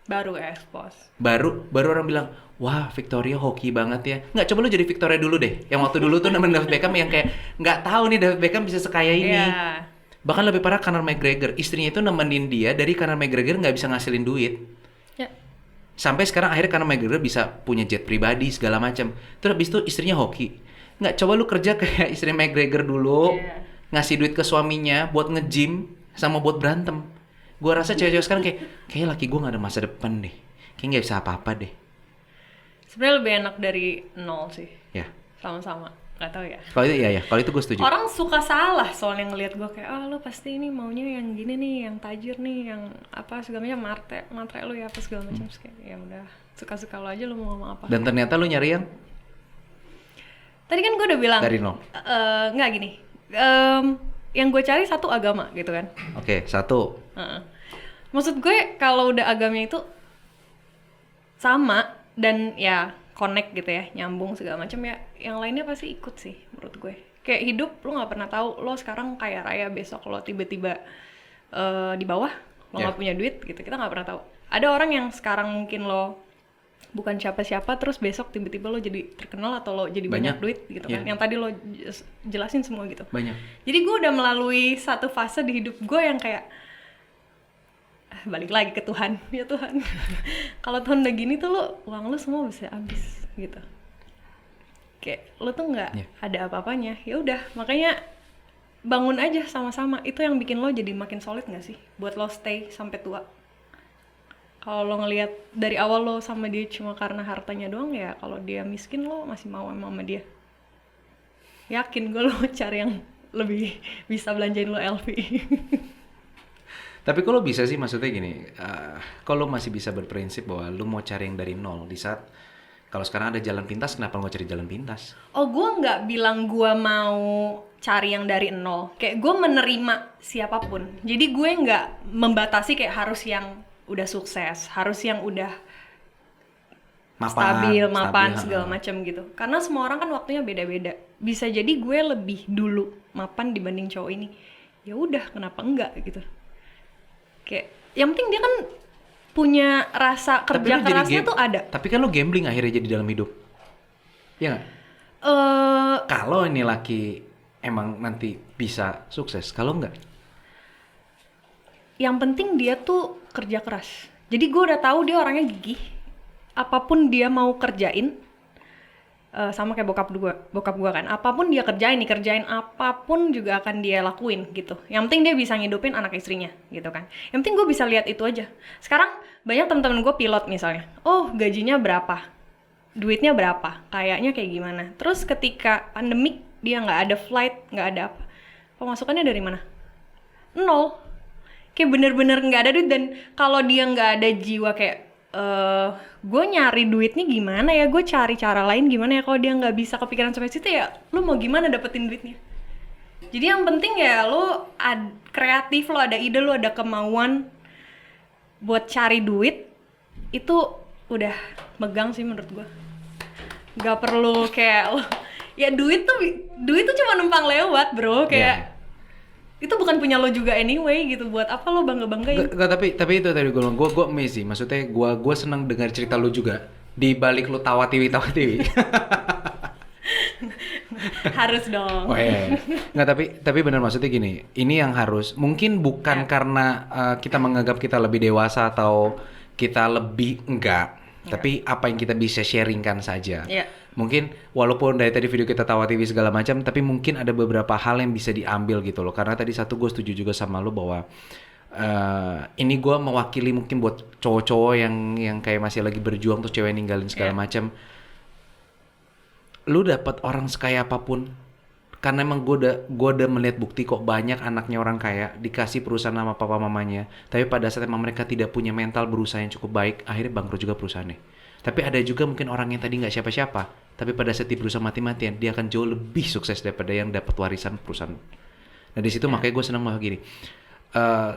Baru expose. Baru orang bilang, wah Victoria hoki banget ya. Nggak, coba lu jadi Victoria dulu deh. Yang waktu dulu tuh nemenin David Beckham yang kayak nggak tahu nih David Beckham bisa sekaya ini. Bahkan lebih parah Conor McGregor, istrinya itu nemenin dia dari Conor McGregor nggak bisa ngasilin duit. Sampai sekarang akhirnya karena McGregor bisa punya jet pribadi segala macam. Terus habis itu istrinya hoki. Nggak, coba lu kerja kayak istri McGregor dulu. Iya. Ngasih duit ke suaminya buat nge-gym sama buat berantem. Gua rasa cewek-cewek sekarang kayak laki gua nggak ada masa depan deh. Kayak nggak bisa apa-apa deh. Sebenarnya lebih enak dari nol sih. Ya. Sama-sama. Gak tahu ya. Kalau itu iya ya, kalau itu gue setuju. Orang suka salah soalnya ngelihat gue kayak, oh lo pasti ini maunya yang gini nih, yang tajir nih, yang apa segala macam, matre lo ya apa segala macam. Kayak ya udah, suka-suka lo aja lo mau ngomong apa. Dan ternyata lu nyari yang Tadi kan gue udah bilang dari nol. Nggak gini. Yang gue cari satu agama gitu kan. Oke, satu. Maksud gue kalau udah agamanya itu sama dan ya connect gitu ya, nyambung segala macam ya, yang lainnya pasti ikut sih menurut gue. Kayak hidup lo nggak pernah tahu, lo sekarang kaya raya, besok lo tiba-tiba di bawah, lo nggak punya duit gitu, kita nggak pernah tahu. Ada orang yang sekarang mungkin lo bukan siapa-siapa, terus besok tiba-tiba lo jadi terkenal atau lo jadi banyak duit gitu kan. Yang tadi lo jelasin semua gitu. Banyak. Jadi gue udah melalui satu fase di hidup gue yang kayak balik lagi ke Tuhan, ya Tuhan. Kalau Tuhan udah gini tuh lo, uang lo semua bisa habis gitu. Kayak lo tuh nggak ada apa-apanya. Ya udah, makanya bangun aja sama-sama. Itu yang bikin lo jadi makin solid nggak sih? Buat lo stay sampai tua. Kalau lo ngelihat dari awal lo sama dia cuma karena hartanya doang, ya kalau dia miskin lo masih mau sama dia. Yakin gue lo cari yang lebih bisa belanjain lo LV. Tapi kalau bisa sih, maksudnya gini, kalau masih bisa berprinsip bahwa lu mau cari yang dari nol, di saat kalau sekarang ada jalan pintas, kenapa lu cari jalan pintas? Oh, gue nggak bilang gue mau cari yang dari nol. Kayak gue menerima siapapun. Jadi gue nggak membatasi kayak harus yang udah sukses, harus yang udah stabil, mapan, segala macam gitu. Karena semua orang kan waktunya beda-beda. Bisa jadi gue lebih dulu mapan dibanding cowok ini. Ya udah, kenapa enggak gitu. Kayak yang penting dia kan punya rasa kerja kerasnya tuh ada. Tapi kan lo gambling akhirnya jadi dalam hidup. Ya nggak? Kalau ini laki emang nanti bisa sukses, kalau enggak? Yang penting dia tuh kerja keras. Jadi gue udah tahu dia orangnya gigih. Apapun dia mau kerjain, sama kayak bokap gue kan. Apapun dia kerjain apapun juga akan dia lakuin gitu. Yang penting dia bisa ngidupin anak istrinya gitu kan. Yang penting gue bisa lihat itu aja. Sekarang banyak teman-teman gue pilot misalnya. Oh, gajinya berapa? Duitnya berapa? Kayaknya kayak gimana? Terus ketika pandemik dia nggak ada flight, nggak ada apa. Pemasukannya dari mana? Nol. Kayak bener-bener nggak ada duit. Dan kalau dia nggak ada jiwa kayak gue nyari duitnya gimana ya, gue cari cara lain gimana ya, kalau dia nggak bisa kepikiran sampai situ ya lu mau gimana dapetin duitnya. Jadi yang penting ya lu kreatif, lu ada ide, lu ada kemauan buat cari duit, itu udah megang sih menurut gue. Nggak perlu kayak ya duit tuh cuma numpang lewat bro, kayak itu bukan punya lo juga anyway gitu, buat apa lo banggain? Tapi itu tadi gue bilang, gue amazed sih, maksudnya gue senang dengar cerita lo juga di balik lo tawa tiwi. Harus dong. Oh iya. Nggak, tapi benar, maksudnya gini, ini yang harus mungkin bukan karena kita menganggap kita lebih dewasa atau kita lebih enggak. Tapi apa yang kita bisa sharingkan saja. Mungkin walaupun dari tadi video kita tawa TV segala macam, tapi mungkin ada beberapa hal yang bisa diambil gitu loh. Karena tadi satu, gue setuju juga sama lo bahwa ini gue mewakili mungkin buat cowok-cowok yang kayak masih lagi berjuang terus cewek ninggalin segala macam. Lu dapat orang sekaya apapun, karena emang gue udah melihat bukti kok banyak anaknya orang kaya dikasih perusahaan sama papa mamanya, tapi pada saat emang mereka tidak punya mental berusaha yang cukup baik, akhirnya bangkrut juga perusahaannya. Tapi ada juga mungkin orang yang tadi nggak siapa-siapa, tapi pada saat berusaha mati-matian, dia akan jauh lebih sukses daripada yang dapat warisan perusahaan. Nah di situ makanya gue senang banget gini,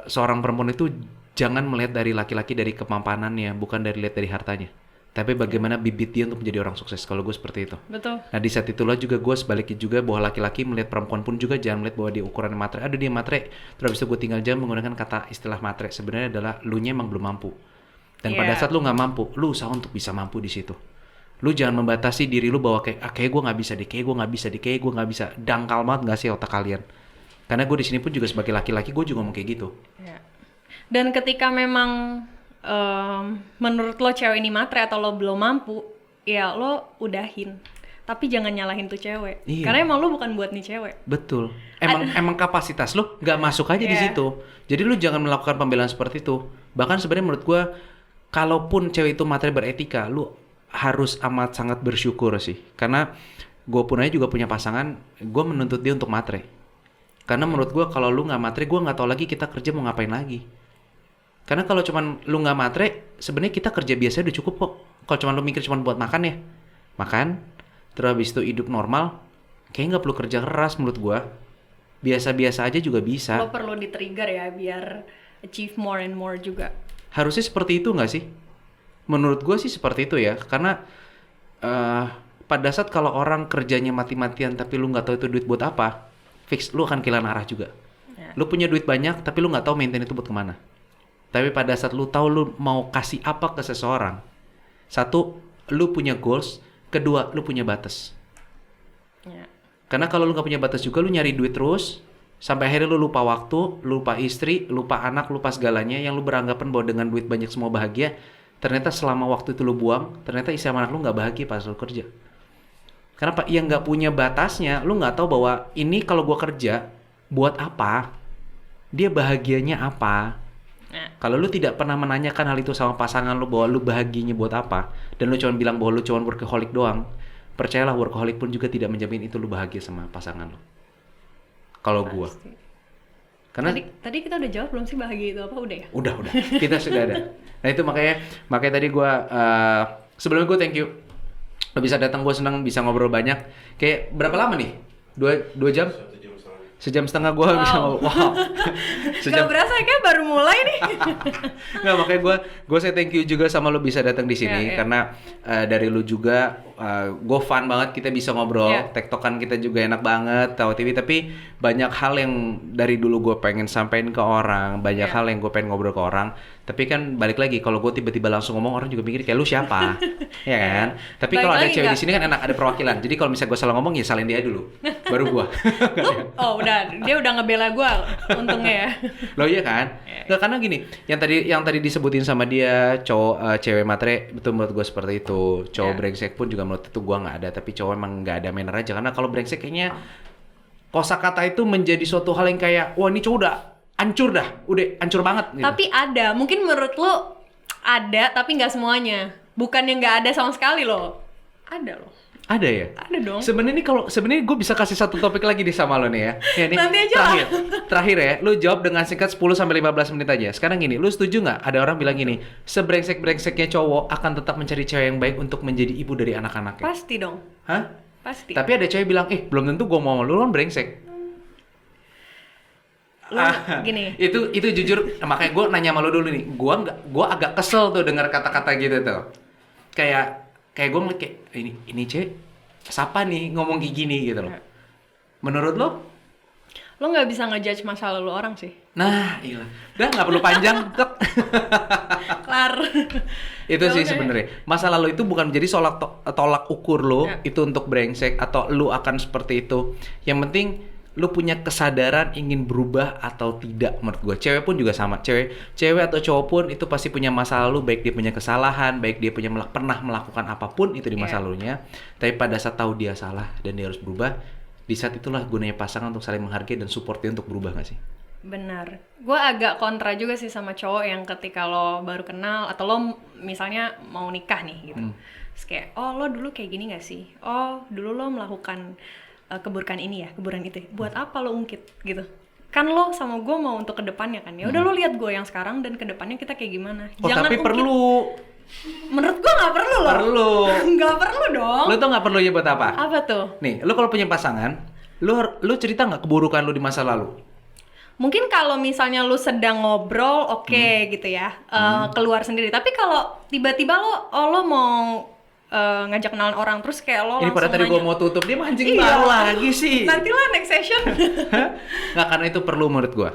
seorang perempuan itu jangan melihat dari laki-laki dari kemampanannya, bukan lihat dari hartanya. Tapi bagaimana bibit dia untuk menjadi orang sukses. Kalau gue seperti itu. Betul. Nah di saat itulah juga gue sebaliknya juga bahwa laki-laki melihat perempuan pun juga jangan melihat bahwa dia ukuran matre. Aduh dia matre, terus habis itu gue tinggal jam menggunakan kata istilah matre. Sebenarnya adalah lu nya emang belum mampu. Dan pada saat lu nggak mampu, lu usaha untuk bisa mampu di situ. Lu jangan membatasi diri lu bahwa kayak gue nggak bisa deh, kayak gue nggak bisa. Dangkal banget nggak sih otak kalian? Karena gue di sini pun juga sebagai laki-laki gue juga ngomong kayak gitu. Dan ketika memang menurut lo cewek ini matre atau lo belum mampu, ya lo udahin. Tapi jangan nyalahin tuh cewek. Iya. Karena emang lo bukan buat nih cewek. Betul. Emang kapasitas lo nggak masuk aja di situ. Jadi lu jangan melakukan pembelaan seperti itu. Bahkan sebenarnya menurut gua, kalaupun cewek itu matre beretika, lu harus amat sangat bersyukur sih. Karena gue pun aja juga punya pasangan, gue menuntut dia untuk matre. Karena menurut gue kalau lu nggak matre, gue nggak tahu lagi kita kerja mau ngapain lagi. Karena kalau cuman lu nggak matre, sebenarnya kita kerja biasa udah cukup kok. Kalau cuman lu mikir cuman buat makan ya, makan, terus habis itu hidup normal, kayaknya nggak perlu kerja keras menurut gue. Biasa-biasa aja juga bisa. Lo perlu di-trigger ya biar achieve more and more juga. Harusnya seperti itu nggak sih? Menurut gue sih seperti itu ya, karena pada saat kalau orang kerjanya mati-matian tapi lu nggak tahu itu duit buat apa, fix lu akan kehilangan arah juga. Ya. Lu punya duit banyak tapi lu nggak tahu maintain itu buat kemana. Tapi pada saat lu tahu lu mau kasih apa ke seseorang, satu, lu punya goals, kedua, lu punya batas. Ya. Karena kalau lu nggak punya batas juga, lu nyari duit terus, sampai akhirnya lu lupa waktu, lupa istri, lupa anak, lupa segalanya, yang lu beranggapan bahwa dengan duit banyak semua bahagia, ternyata selama waktu itu lu buang, ternyata istri sama anak lu nggak bahagia pas lu kerja. Karena yang nggak punya batasnya, lu nggak tahu bahwa ini kalau gua kerja buat apa, dia bahagianya apa. Kalau lu tidak pernah menanyakan hal itu sama pasangan lu bahwa lu bahagianya buat apa, dan lu cuma bilang bahwa lu cuma workaholic doang, percayalah workaholic pun juga tidak menjamin itu lu bahagia sama pasangan lu. Kalau gua. Karena tadi kita udah jawab belum sih bahagia itu apa, udah ya? Udah. Kita sudah ada. Nah itu makanya tadi gua sebelumnya gua thank you. Lo bisa datang, gue senang bisa ngobrol banyak. Kayak berapa lama nih? 2 jam? 1,5 jam gue bisa ngobrol. Wow. Gak berasa kayak baru mulai nih. Nggak, makanya gue say thank you juga sama lo bisa datang di sini. Karena dari lo juga gue fun banget, kita bisa ngobrol. Tektokan kita juga enak banget, tahu TV. Tapi banyak hal yang dari dulu gue pengen sampein ke orang, banyak hal yang gue pengen ngobrol ke orang. Tapi kan balik lagi, kalau gue tiba-tiba langsung ngomong, orang juga mikir kayak lu siapa, ya kan? Tapi kalau ada cewek di sini kan enak, ada perwakilan. Jadi kalau misalnya gue salah ngomong, ya salahin dia dulu, baru gue. Oh udah, dia udah ngebela gue, untungnya ya. Loh iya kan? Nggak, karena gini, yang tadi disebutin sama dia, cowok cewek matre, betul menurut gue seperti itu. Cowok brengsek pun juga menurut itu gue nggak ada, tapi cowok emang nggak ada manner aja. Karena kalau brengsek kayaknya kosakata itu menjadi suatu hal yang kayak, wah ini cowok udah hancur udah hancur banget gitu. Tapi ada, mungkin menurut lo ada, tapi nggak semuanya. Bukannya nggak ada sama sekali loh. Ada loh. Ada ya? Ada dong. Sebenarnya gue bisa kasih satu topik lagi nih sama lo nih ya. Ya nih, nanti aja terakhir ya, lo jawab dengan singkat 10-15 menit aja. Sekarang gini, lo setuju nggak? Ada orang bilang gini, sebrengsek-brengseknya cowok akan tetap mencari cewek yang baik untuk menjadi ibu dari anak-anaknya. Pasti dong. Hah? Pasti. Tapi ada cewek bilang, belum tentu gue mau lu kan brengsek. Gini. Itu jujur, makanya gue nanya sama lo dulu nih. Gue agak kesel tuh dengar kata-kata gitu tuh. Kayak gue ngeliat kayak ini cewek siapa nih ngomong kayak gini gitu loh. Menurut lo? Lo nggak bisa ngejudge masa lalu orang sih. Nah, iya. Udah nggak perlu panjang. Kelar. Itu sih sebenarnya. Masa lalu itu bukan menjadi tolak ukur lo itu untuk brengsek atau lo akan seperti itu. Yang penting lu punya kesadaran ingin berubah atau tidak. Menurut gue cewek pun juga sama, cewek atau cowok pun itu pasti punya masa lalu, baik dia punya kesalahan, baik dia punya pernah melakukan apapun itu di masa lalunya. Tapi pada saat tahu dia salah dan dia harus berubah, di saat itulah gunanya pasangan untuk saling menghargai dan support dia untuk berubah, nggak sih? Benar. Gue agak kontra juga sih sama cowok yang ketika lo baru kenal atau lo misalnya mau nikah nih gitu. Terus kayak, oh lo dulu kayak gini gak sih? Oh dulu lo melakukan keburukan ini ya, keburukan itu ya. Buat apa lo ungkit gitu? Kan lo sama gue mau untuk kedepannya kan. Ya udah lo lihat gue yang sekarang dan kedepannya kita kayak gimana. Oh, jangan tapi ungkit. Perlu. Menurut gue nggak perlu loh. Perlu. Nggak perlu dong. Lo tau nggak perlunya buat apa? Apa tuh? Nih, lo kalau punya pasangan, lo cerita nggak keburukan lo di masa lalu? Mungkin kalau misalnya lu sedang ngobrol, oke, gitu ya, keluar sendiri. Tapi kalau tiba-tiba lo mau ngajak kenalan orang terus kayak lo ini langsung pada tadi gue mau tutup, dia mancing baru lagi sih. Nanti lah next session. Nggak, karena itu perlu menurut gue.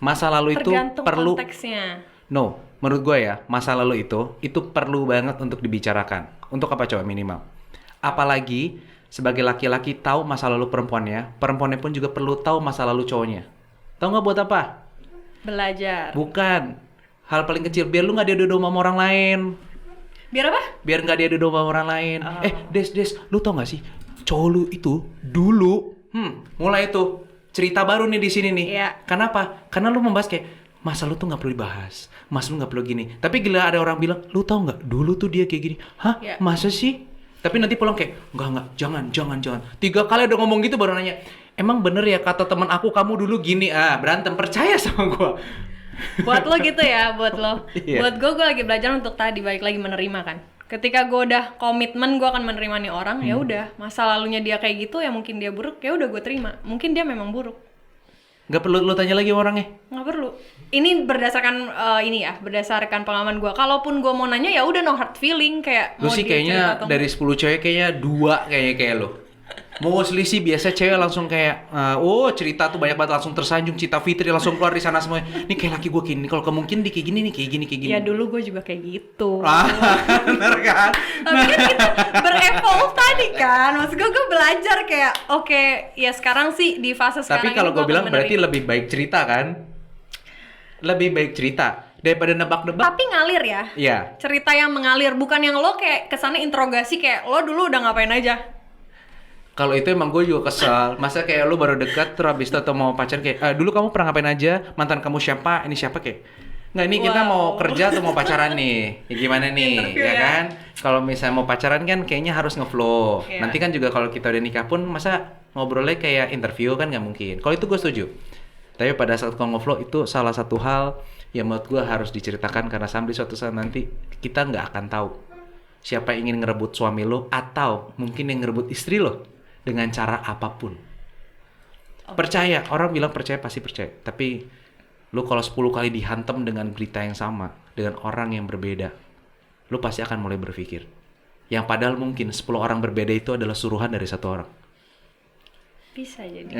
Masa lalu itu tergantung perlu. Konteksnya. No, menurut gue ya, masa lalu itu perlu banget untuk dibicarakan. Untuk apa coba minimal? Apalagi sebagai laki-laki tahu masa lalu perempuannya pun juga perlu tahu masa lalu cowoknya. Tahu nggak buat apa? Belajar. Bukan. Hal paling kecil biar lu nggak diadu domba sama orang lain. Biar apa? Biar nggak diadu domba sama orang lain. Des, lu tau nggak sih? Cowok lu itu dulu, mulai tuh cerita baru nih di sini nih. Iya. Kenapa? Karena lu membahas kayak masa lu tuh nggak perlu dibahas, mas lu nggak perlu gini. Tapi gila ada orang bilang, lu tau nggak? Dulu tuh dia kayak gini. Hah? Iya. Masa sih? Tapi nanti pulang kayak enggak, jangan. 3 kali udah ngomong gitu baru nanya. Emang bener ya kata teman aku kamu dulu gini, berantem, percaya sama gua. Buat lo gitu ya, buat lo. Iya. Buat gue lagi belajar untuk tadi balik lagi menerima kan. Ketika gue udah komitmen gue akan menerima nih orang, ya udah masa lalunya dia kayak gitu ya mungkin dia buruk, ya udah gue terima. Mungkin dia memang buruk. Nggak perlu lu tanya lagi sama orangnya. Nggak perlu. Ini berdasarkan berdasarkan pengalaman gue. Kalaupun gue mau nanya ya udah no hard feeling kayak. Lu mau sih dia cerita kayaknya atau dari 10 cewek kayaknya 2 kayak lo. Mau selisih biasa cewek langsung kayak cerita tuh banyak banget langsung tersanjung, Cita Fitri langsung keluar di sana semua. Nih kayak laki gue gini, kalau kemungkinan dia kayak gini nih, kayak gini. Ya dulu gue juga kayak gitu. Bener kan? Tapi kan kita berevolve tadi kan. Maksud gue belajar kayak oke, ya sekarang sih di fase sekarang. Tapi kalau ini gue bilang akan berarti menerima. lebih baik cerita kan? Lebih baik cerita daripada nebak-nebak. Tapi ngalir ya. Iya. Cerita yang mengalir, bukan yang lo kayak kesannya interogasi kayak lo dulu udah ngapain aja. Kalau itu emang gue juga kesel. Masa kayak lu baru dekat terus habis itu atau mau pacaran kayak dulu kamu pernah ngapain aja? Mantan kamu siapa? Ini siapa kayak? Nggak, ini kita mau kerja atau mau pacaran nih? Ya gimana nih? Interview Ya ya. kan? Kalau misalnya mau pacaran kan kayaknya harus ngeflow. Iya. Nanti kan juga kalau kita udah nikah pun masa ngobrolnya kayak interview kan nggak mungkin. Kalau itu gue setuju. Tapi pada saat kalau ngeflow itu salah satu hal yang menurut gue harus diceritakan karena sampai suatu saat nanti kita nggak akan tahu siapa yang ingin ngerebut suami lo atau mungkin yang ngerebut istri lo dengan cara apapun. Percaya, orang bilang percaya pasti percaya. Tapi lu kalau 10 kali dihantam dengan berita yang sama dengan orang yang berbeda, lu pasti akan mulai berpikir. Yang padahal mungkin 10 orang berbeda itu adalah suruhan dari 1 orang. Bisa jadi.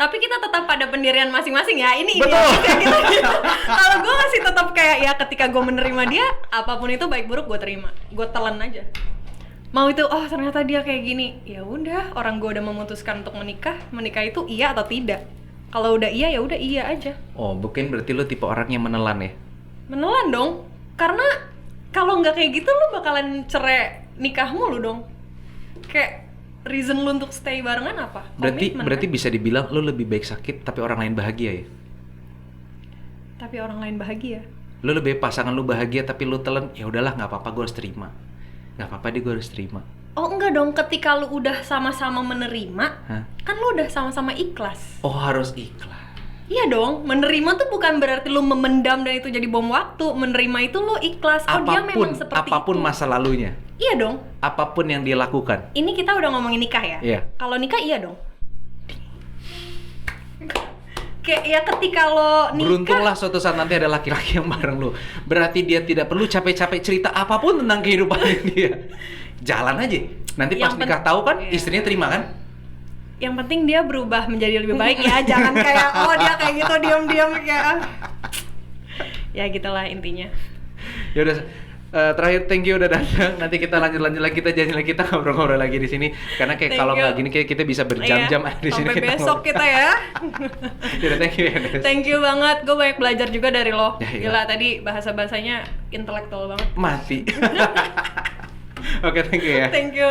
Tapi kita tetap pada pendirian masing-masing ya. Ini Betul. idealisnya kita. Kalau gue masih tetap kayak ya ketika gue menerima dia, apapun itu baik buruk gue terima. Gue telan aja. Mau itu ternyata dia kayak gini, ya udah orang gue udah memutuskan untuk menikah itu iya atau tidak. Kalau udah iya ya udah iya aja. Oh, mungkin berarti lu tipe orang yang menelan ya? Menelan dong, karena kalau nggak kayak gitu lu bakalan cerai nikah mulu dong. Kayak reason lu untuk stay barengan apa? Komitmen, Berarti kan? bisa dibilang lu lebih baik sakit tapi orang lain bahagia ya? Tapi orang lain bahagia. Lu lebih pasangan lu bahagia tapi lu telan, ya udahlah nggak apa-apa gue harus terima. Nggak apa-apa deh gue harus terima. Oh enggak dong, ketika lu udah sama-sama menerima, Hah? kan lu udah sama-sama ikhlas. Oh harus ikhlas. Iya dong, menerima tuh bukan berarti lu memendam dan itu jadi bom waktu. Menerima itu lu ikhlas, dia memang seperti apapun itu. masa lalunya, Iya dong, apapun yang dia lakukan. ini kita udah ngomongin nikah ya? Iya. Kalau nikah iya dong. Kayak ya ketika lo nikah, Beruntunglah suatu saat nanti ada laki-laki yang bareng lu. Berarti dia tidak perlu capek-capek cerita apapun tentang kehidupan dia. Jalan aja. Nanti pas Yang nikah tahu kan, iya. istrinya terima kan? yang penting dia berubah menjadi lebih baik ya. Jangan kayak dia kayak gitu diam-diam kayak ya gitulah intinya. Ya udah, terakhir thank you udah datang. Nanti kita lanjut lagi, kita janji lagi, kita ngobrol-ngobrol lagi di sini. Karena kayak Thank kalau you. nggak gini kayak kita bisa berjam-jam Iya, di sini. sampai besok kita ya. Ya udah, thank you ya. Des. Thank you banget, gue banyak belajar juga dari lo. Ya, iya. Gila tadi bahasa-bahasanya intelektual banget. Mati. Oke, thank you ya. Thank you.